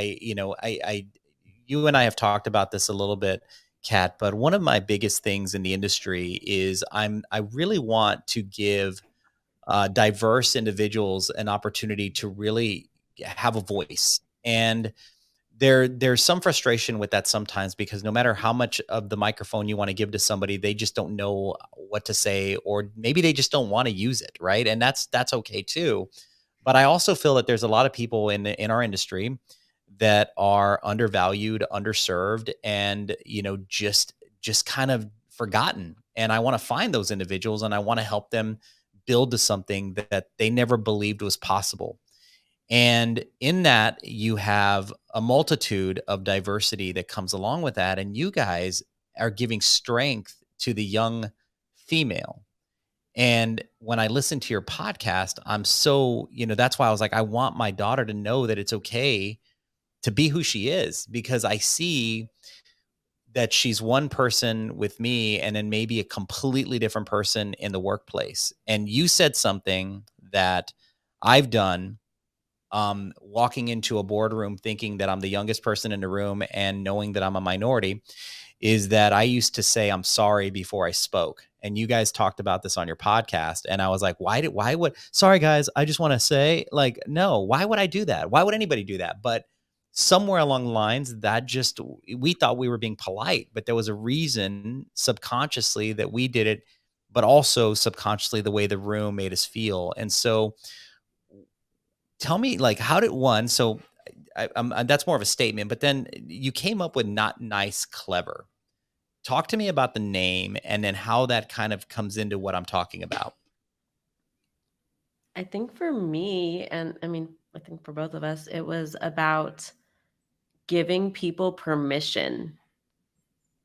you and I have talked about this a little bit, Kat, but one of my biggest things in the industry is I really want to give diverse individuals an opportunity to really have a voice. And there's some frustration with that sometimes, because no matter how much of the microphone you want to give to somebody, they just don't know what to say, or maybe they just don't want to use it, right? And that's okay too. But I also feel that there's a lot of people in our industry that are undervalued, underserved, and just kind of forgotten. And I want to find those individuals, and I want to help them build to something that they never believed was possible. And in that, you have a multitude of diversity that comes along with that. And you guys are giving strength to the young female. And when I listen to your podcast, I'm so, that's why I was like, I want my daughter to know that it's okay to be who she is, because I see that she's one person with me and then maybe a completely different person in the workplace. And you said something that I've done, walking into a boardroom thinking that I'm the youngest person in the room and knowing that I'm a minority, is that I used to say I'm sorry before I spoke. And you guys talked about this on your podcast. And I was like, sorry guys, I just want to say, like, no, why would I do that? Why would anybody do that? But somewhere along the lines, we thought we were being polite, but there was a reason subconsciously that we did it, but also subconsciously the way the room made us feel. And so tell me, like, how did one, so that's more of a statement, but then you came up with Not Nice Clever. Talk to me about the name and then how that kind of comes into what I'm talking about.
I think for me, and I mean, I think for both of us, it was about giving people permission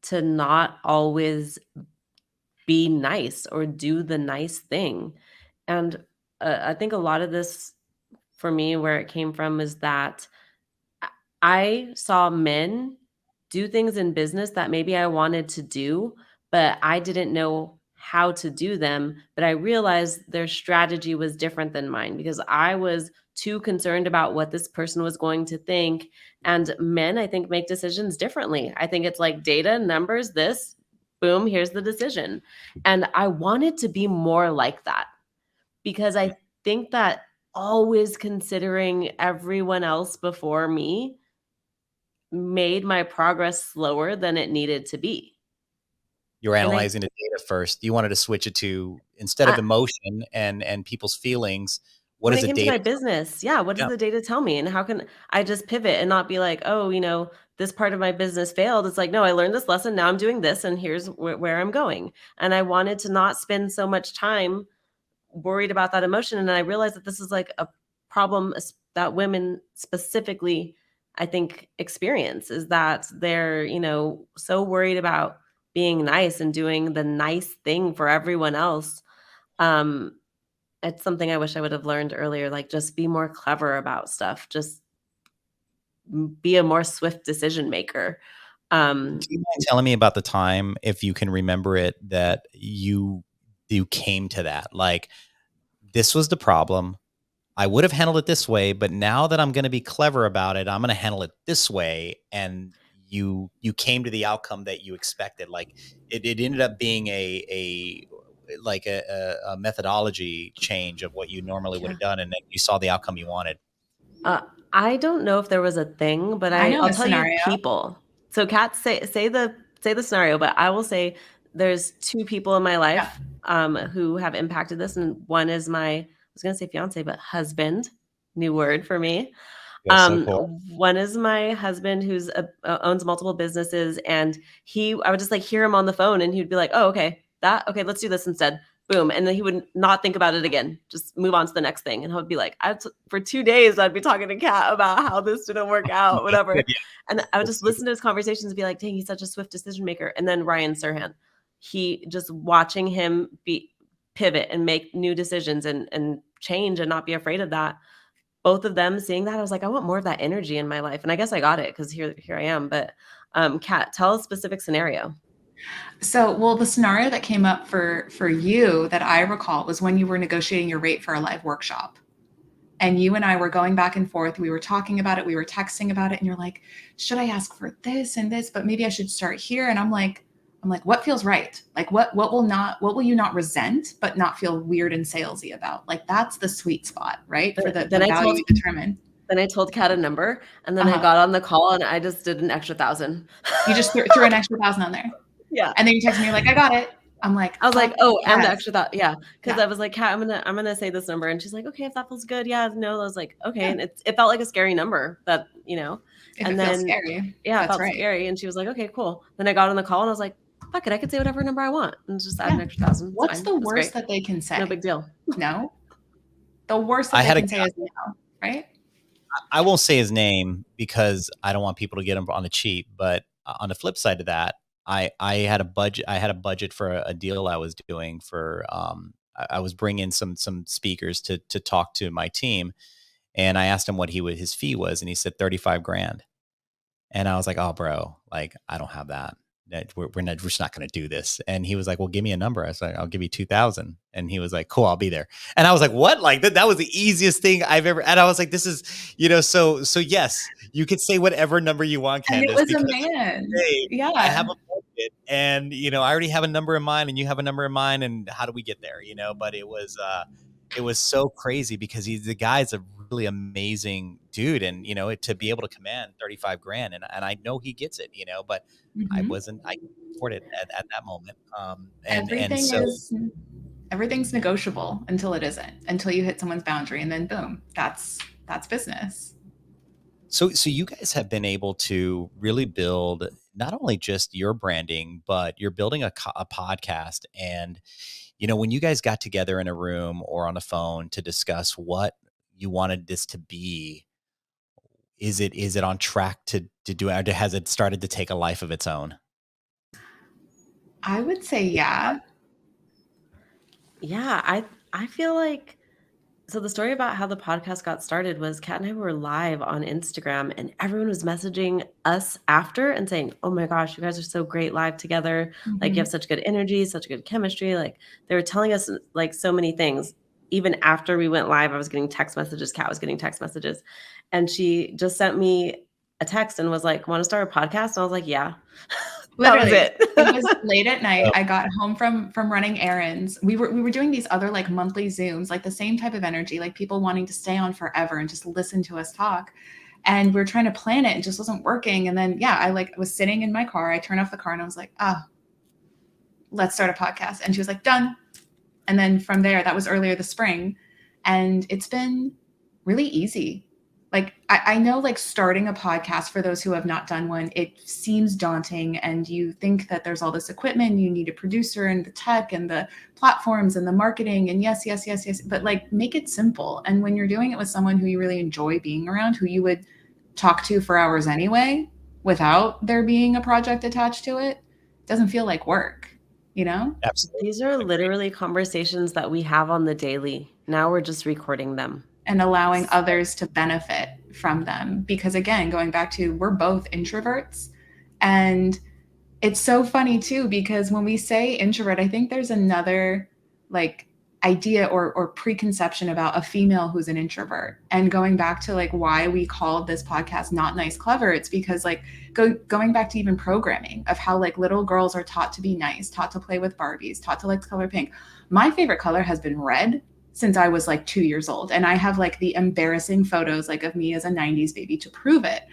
to not always be nice or do the nice thing. And I think a lot of this for me, where it came from, is that I saw men do things in business that maybe I wanted to do, but I didn't know how to do them. But I realized their strategy was different than mine because I was too concerned about what this person was going to think. And men, I think, make decisions differently. I think it's like data, numbers, this, boom, here's the decision. And I wanted to be more like that. because I think that always considering everyone else before me made my progress slower than it needed to be.
You're
And I
analyzing the data first. You wanted to switch it to, instead of
I
emotion and people's feelings, what
when
does
it
the
came to
data
my
tell
business, yeah, what
you?
does
Yeah.
the data tell me? And how can I just pivot and not be like, "Oh, this part of my business failed." It's like, "No, I learned this lesson, now I'm doing this, and here's where I'm going." And I wanted to not spend so much time worried about that emotion, and I realized that this is, like, a problem that women specifically, I think, experience, is that they're, so worried about being nice and doing the nice thing for everyone else. Um, it's something I wish I would have learned earlier, like, just be more clever about stuff, just be a more swift decision maker.
Do you mind telling me about the time, if you can remember it, that you came to that? Like, this was the problem. I would have handled it this way, but now that I'm going to be clever about it, I'm going to handle it this way. And you came to the outcome that you expected. Like, it ended up being a like a methodology change of what you normally would
Yeah.
have done, and then you saw the outcome you wanted.
Uh, I don't know if there was a thing, but
I know
I'll
a
tell you
scenario.
people. So Kat, say the scenario, but I will say there's 2 people in my
Yeah.
life, who have impacted this, and one is I was gonna say fiance, but husband, new word for me.
That's so cool.
One is my husband who's owns multiple businesses, and I would just, like, hear him on the phone, and he'd be like, "Oh, okay, let's do this instead." Boom, and then he would not think about it again, just move on to the next thing, and I would be like for 2 days, I'd be talking to Kat about how this didn't work out,
That's good.
whatever,
Yeah,
and I would
that's
just
super.
listen to his conversations and be like, "Dang, he's such a swift decision maker." And then Ryan Serhant, he just watching him be pivot and make new decisions and change and not be afraid of that. Both of them seeing that, I was like, "I want more of that energy in my life," and I guess I got it because here I am, but, Kat, tell a specific scenario.
So, well, the scenario that came up for you that I recall was when you were negotiating your rate for a live workshop. And you and I were going back and forth. We were talking about it, we were texting about it, and you're like, "Should I ask for this and this, but maybe I should start here." And I'm like, "What feels right? Like what will you not resent but not feel weird and salesy about?" Like that's the sweet spot, right? For
Then
the
then I
value
told
you determine.
then I told Kat a number, and then I
Uh-huh.
got on the call, and I just did an extra 1,000.
You just threw an extra 1,000 on there.
Yeah.
And then you text me, you're like, "I got it." I'm like,
I was like,
"Fuck
"Oh, and the
yes."
extra thou," yeah, because
Yeah.
I was like, "Kat, I'm gonna say this number," and she's like, "Okay, if that feels good, yeah, no." I was like, "Okay,"
Yeah.
and it felt like a scary number
If
and
it feels
then
scary,
yeah, it
that's
felt
right.
scary, and she was like, "Okay, cool." Then I got on the call, and I was like, "Fuck it, I could say whatever number I want and just add
Yeah.
an extra 1,000. It's
What's
fine.
the
It's
worst
great.
that they can
No
say?
big deal."
No? The worst
I
that they
had a
can say is no, right?
I won't say his name because I don't want people to get him on the cheap. But on the flip side of that, I had a budget. I had a budget for a deal I was doing for. I was bringing some speakers to talk to my team, and I asked him what his fee was, and he said 35 grand. And I was like, "Oh, bro, like I don't have that. We're just not going to do this." And he was like, "Well, give me a number." I was like, "I'll give you 2,000." And he was like, "Cool, I'll be there." And I was like, "What?" Like that was the easiest thing I've ever. And I was like, "This is, so yes, you could say whatever number you want,
And it
Candice,
was a
because
man.
hey, I
Yeah.
have a budget, and I already have a number in mind, and you have a number in mind, and how do we get there? But it was so crazy because the guy's a really amazing dude, and to be able to command 35 grand, and I know he gets it, but
Mhm.
I couldn't afford it at that moment. And
Everything
so
is everything's negotiable until it isn't, until you hit someone's boundary and then boom, that's business.
so you guys have been able to really build not only just your branding, but you're building a podcast. And when you guys got together in a room or on a phone to discuss what you wanted this to be, is it on track to do it, or has it started to take a life of its own?
I would say yeah.
Yeah, I feel like so the story about how the podcast got started was Kat and I were live on Instagram, and everyone was messaging us after and saying, "Oh my gosh, you guys are so great live together. Like you have
Mhm.
such good energy, such good chemistry." Like they were telling us like so many things. Even after we went live, I was getting text messages, Kat was getting text messages. And she just sent me a text and was like, "Want to start a podcast?" And I was like, "Yeah." That was
Literally. It was
it.
late at night. I got home from running errands. We were doing these other like monthly Zooms, like the same type of energy, like people wanting to stay on forever and just listen to us talk. And we are trying to plan it, and just wasn't working. And then yeah, I like was sitting in my car. I turned off the car and I was like, oh, let's start a podcast. And she was like, done. And then from there, that was earlier this spring. And it's been really easy. Like, I know, like, starting a podcast for those who have not done one, it seems daunting. And you think that there's all this equipment, you need a producer and the tech and the platforms and the marketing. And yes, yes, yes, yes. But like, make it simple. And when you're doing it with someone who you really enjoy being around, who you would talk to for hours anyway, without there being a project attached to it, doesn't feel like work, you know?
Absolutely.
These are literally conversations that we have on the daily. Now we're just recording them.
And allowing others to benefit from them. Because again, going back to, we're both introverts. And it's so funny too, because when we say introvert, I think there's another like idea or preconception about a female who's an introvert. And going back to like why we called this podcast Not Nice Clever, it's because like going back to even programming of how like little girls are taught to be nice, taught to play with Barbies, taught to like color pink. My favorite color has been red since I was like 2 years old. And I have like the embarrassing photos like of me as a 90s baby to prove it.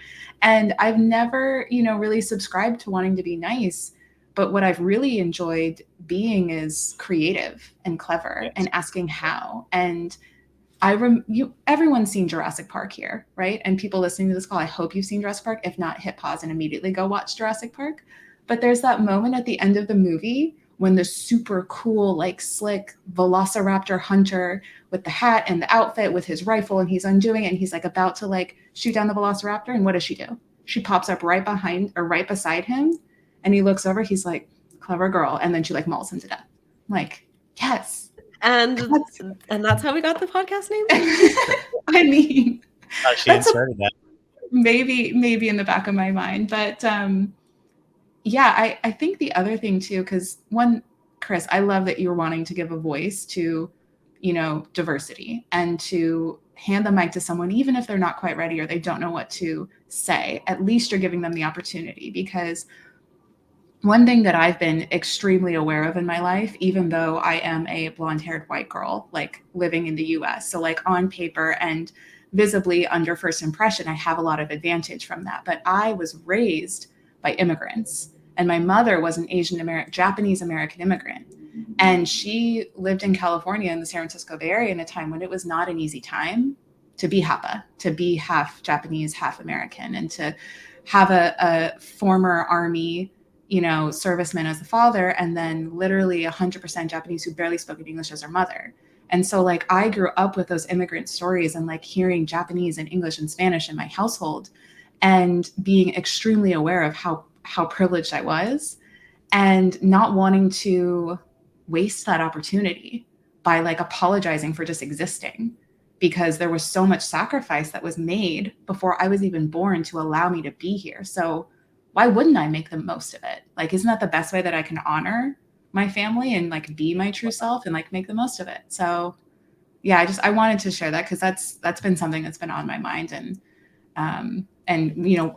And I've never, really subscribed to wanting to be nice. But what I've really enjoyed being is creative and clever,
Yes.
and asking how. And everyone's seen Jurassic Park here, right? And people listening to this call, I hope you've seen Jurassic Park. If not, hit pause and immediately go watch Jurassic Park. But there's that moment at the end of the movie when the super cool, like slick velociraptor hunter with the hat and the outfit with his rifle, and he's undoing it and he's like about to like shoot down the velociraptor. And what does she do? She pops up right behind or right beside him, and he looks over. He's like, clever girl. And then she like mauls him to death. I'm like, yes.
And that's how we got the podcast name?
I mean,
She inserted that.
maybe in the back of my mind. But yeah, I think the other thing too, because one, Chris, I love that you're wanting to give a voice to, diversity, and to hand the mic to someone, even if they're not quite ready or they don't know what to say. At least you're giving them the opportunity. Because one thing that I've been extremely aware of in my life, even though I am a blonde-haired white girl, like living in the US, so like on paper and visibly under first impression, I have a lot of advantage from that. But I was raised by immigrants, and my mother was an Japanese American immigrant. And she lived in California in the San Francisco Bay Area in a time when it was not an easy time to be Hapa, to be half Japanese, half American, and to have a former Army serviceman as the father, and then literally 100% Japanese who barely spoke English as her mother. And so like I grew up with those immigrant stories and like hearing Japanese and English and Spanish in my household, and being extremely aware of how privileged I was, and not wanting to waste that opportunity by like apologizing for just existing, because there was so much sacrifice that was made before I was even born to allow me to be here. So why wouldn't I make the most of it? Like, isn't that the best way that I can honor my family and like be my true self and like make the most of it? So yeah, I wanted to share that, because that's been something that's been on my mind. And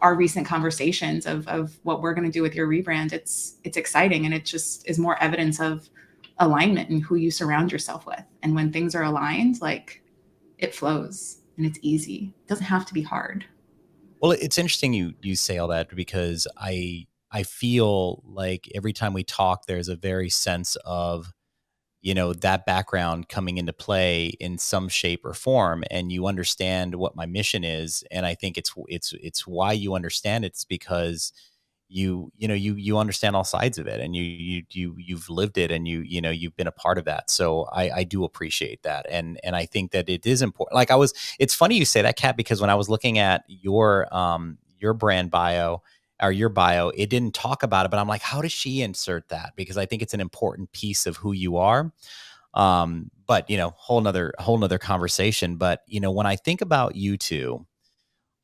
our recent conversations of what we're going to do with your rebrand, it's exciting, and it just is more evidence of alignment and who you surround yourself with. And when things are aligned, like, it flows and it's easy. It doesn't have to be hard.
Well, it's interesting you say all that, because I feel like every time we talk, there's a very sense of, that background coming into play in some shape or form, and you understand what my mission is. And I think it's why you understand it. It's because you understand all sides of it, and you've lived it, and you've been a part of that. So I do appreciate that. And I think that it is important. Like it's funny you say that, Kat, because when I was looking at your brand bio, or your bio, it didn't talk about it, but I'm like, how does she insert that? Because I think it's an important piece of who you are. But whole nother conversation. But when I think about you two,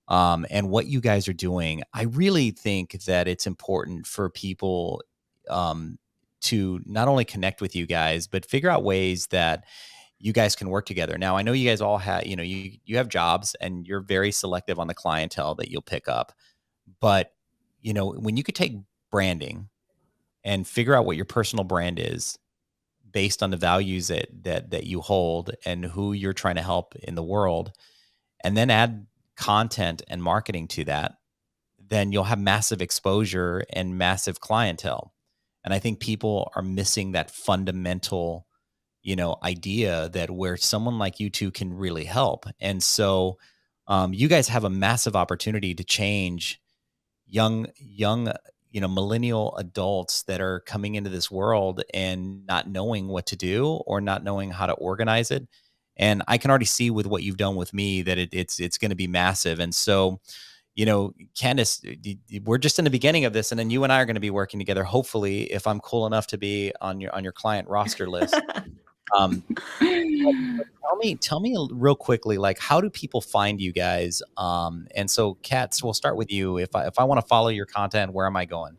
and what you guys are doing, I really think that it's important for people to not only connect with you guys, but figure out ways that you guys can work together. Now, I know you guys all have, you have jobs, and you're very selective on the clientele that you'll pick up. But, when you could take branding and figure out what your personal brand is based on the values that you hold and who you're trying to help in the world, and then add content and marketing to that, then you'll have massive exposure and massive clientele. And I think people are missing that fundamental, idea that where someone like you two can really help. And so you guys have a massive opportunity to change young, millennial adults that are coming into this world and not knowing what to do or not knowing how to organize it. And I can already see with what you've done with me that it's going to be massive. And so, Candice, we're just in the beginning of this, and then you and I are going to be working together. Hopefully, if I'm cool enough to be on your client roster list. Um, but tell me real quickly, like, how do people find you guys? And so, Katz, we'll start with you. If I want to follow your content, where am I going?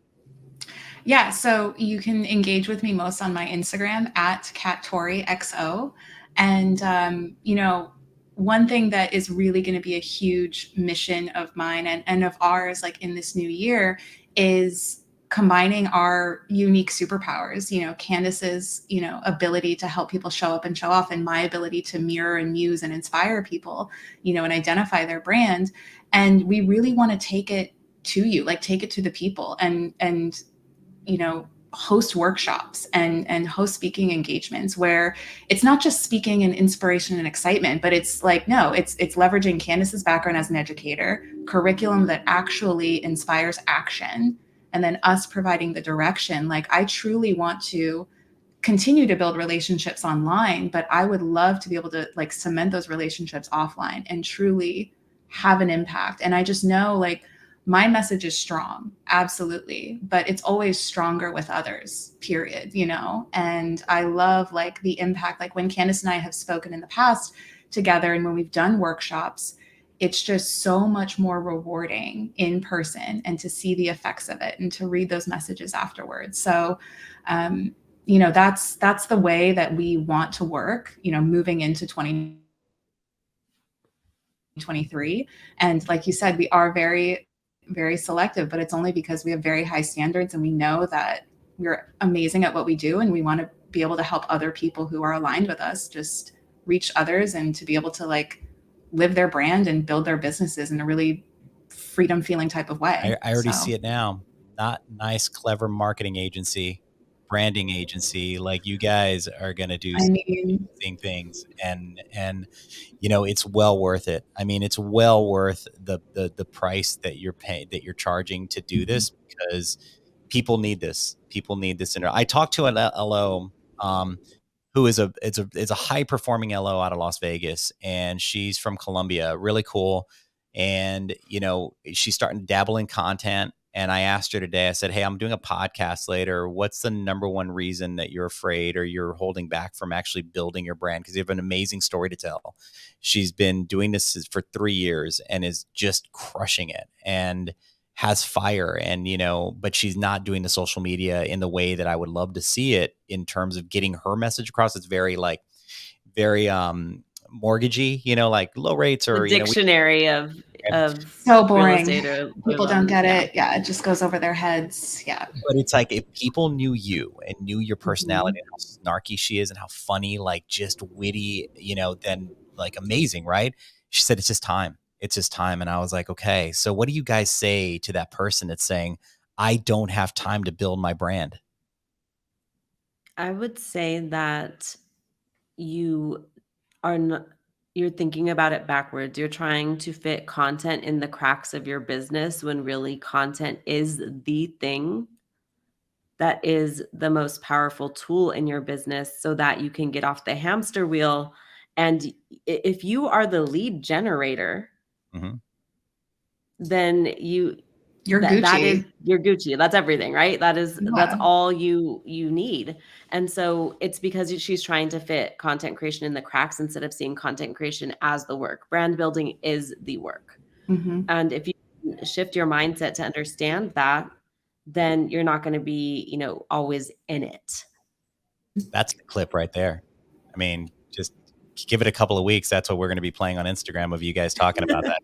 Yeah, so you can engage with me most on my Instagram at CatTorreXO. And, one thing that is really going to be a huge mission of mine and of ours, like in this new year, is combining our unique superpowers, Candice's, ability to help people show up and show off, and my ability to mirror and muse and inspire people, and identify their brand. And we really want to take it to you, like take it to the people and host workshops and host speaking engagements where it's not just speaking and inspiration and excitement, but it's like, no, it's leveraging Candice's background as an educator, curriculum that actually inspires action, and then us providing the direction. Like, I truly want to continue to build relationships online, but I would love to be able to like cement those relationships offline and truly have an impact. And I just know, like, my message is strong, absolutely, but it's always stronger with others, period, And I love like the impact, like when Candice and I have spoken in the past together and when we've done workshops, it's just so much more rewarding in person and to see the effects of it and to read those messages afterwards. So, that's the way that we want to work, moving into 2023. And like you said, we are very, very selective, but it's only because we have very high standards and we know that we're amazing at what we do. And we want to be able to help other people who are aligned with us just reach others and to be able to like live their brand and build their businesses in a really freedom feeling type of way.
I already see it now. Not nice, clever marketing agency, branding agency. Like, you guys are going to do
I mean,
amazing things, and it's well worth it. I mean, it's well worth the price that you're paying, that you're charging to do this, because people need this. People need this. And I talked to an LO, who is a high performing LO out of Las Vegas, and she's from Colombia. Really cool. And she's starting to dabble in content. And I asked her today, I said, "Hey, I'm doing a podcast later. What's the number one reason that you're afraid or you're holding back from actually building your brand? Because you have an amazing story to tell." She's been doing this for 3 years and is just crushing it and has fire, and but she's not doing the social media in the way that I would love to see it in terms of getting her message across. It's very mortgagey, like low rates, or
The dictionary of
so
real
boring.
estate or
People don't get
yeah.
it. Yeah, it just goes over their heads. Yeah.
But it's like, if people knew you and knew your personality and how snarky she is and how funny, like just witty, then like amazing, right? She said, "It's just time. It's just time." And I was like, okay, so what do you guys say to that person that's saying, "I don't have time to build my brand"?
I would say that you are not, you're thinking about it backwards. You're trying to fit content in the cracks of your business when really content is the thing that is the most powerful tool in your business so that you can get off the hamster wheel. And if you are the lead generator,
Mm-hmm.
then
You're
that is
Gucci.
your Gucci. That's everything, right? That's
Yeah.
all you need. And so it's because she's trying to fit content creation in the cracks instead of seeing content creation as the work. Brand building is the work.
Mhm.
And if you shift your mindset to understand that, then you're not going to be, always in it.
That's the clip right there. I mean, just give it a couple of weeks. That's what we're going to be playing on Instagram of you guys talking about that.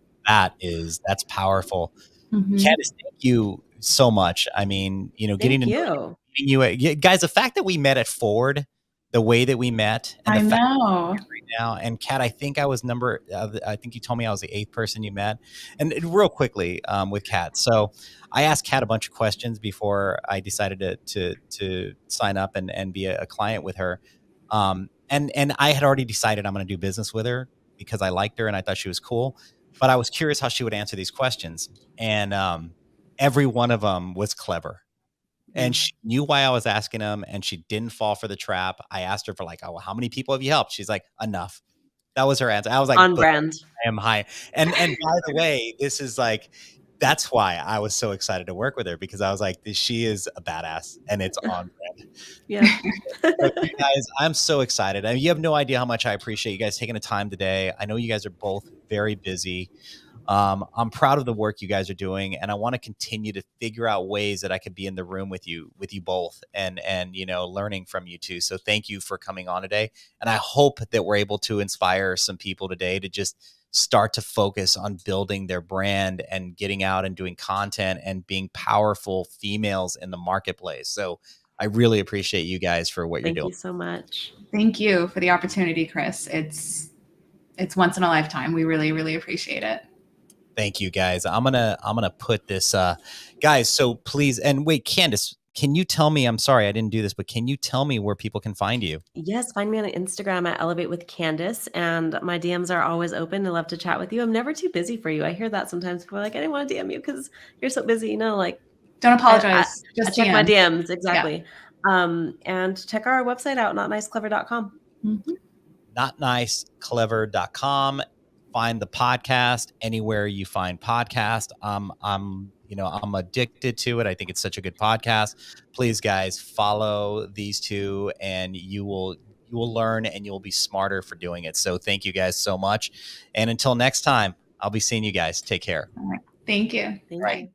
That's powerful.
Mhm.
Candice, thank you so much. I mean, getting
Thank
to know
you.
you guys, the fact that we met at Ford, the way that we met, and the
I
fact
know.
right now, and Kat, I think I think you told me I was the 8th person you met. And real quickly, with Kat, so I asked Kat a bunch of questions before I decided to sign up and be a client with her. And I had already decided I'm going to do business with her because I liked her and I thought she was cool. But I was curious how she would answer these questions, and every one of them was clever. And she knew why I was asking them, and she didn't fall for the trap. I asked her for like, "Oh, how many people have you helped?" She's like, "Enough." That was her answer. I was like,
On
"Boom,
brand.
I am high." And by the way, this is like, that's why I was so excited to work with her, because I was like, she is a badass, and it's on brand.
Yeah.
So you guys, I'm so excited. I mean, you have no idea how much I appreciate you guys taking the time today. I know you guys are both very busy. I'm proud of the work you guys are doing, and I want to continue to figure out ways that I could be in the room with you both, and learning from you too. So thank you for coming on today, and I hope that we're able to inspire some people today to just start to focus on building their brand and getting out and doing content and being powerful females in the marketplace. So I really appreciate you guys for what you're
Thank
doing.
you so much.
Thank you for the opportunity, Chris. It's once in a lifetime. We really, really appreciate it.
Thank you, guys. I'm gonna put this, guys. So please, and wait, Candice, can you tell me? I'm sorry, I didn't do this, but can you tell me where people can find you?
Yes, find me on Instagram at Elevate with Candice, and my DMs are always open. I love to chat with you. I'm never too busy for you. I hear that sometimes. People are like, I didn't want to DM you because you're so busy. Like
Don't
I,
apologize.
I
Just
check my
DM.
DMs exactly. And check our website out, notniceclever.com.
Mm-hmm.
Notniceclever.com. Find the podcast anywhere you find podcast. I'm addicted to it. I think it's such a good podcast. Please, guys, follow these two, and you will learn, and you will be smarter for doing it. So thank you guys so much. And until next time, I'll be seeing you guys. Take care.
All right. Thank you.
Thank
Bye.
you.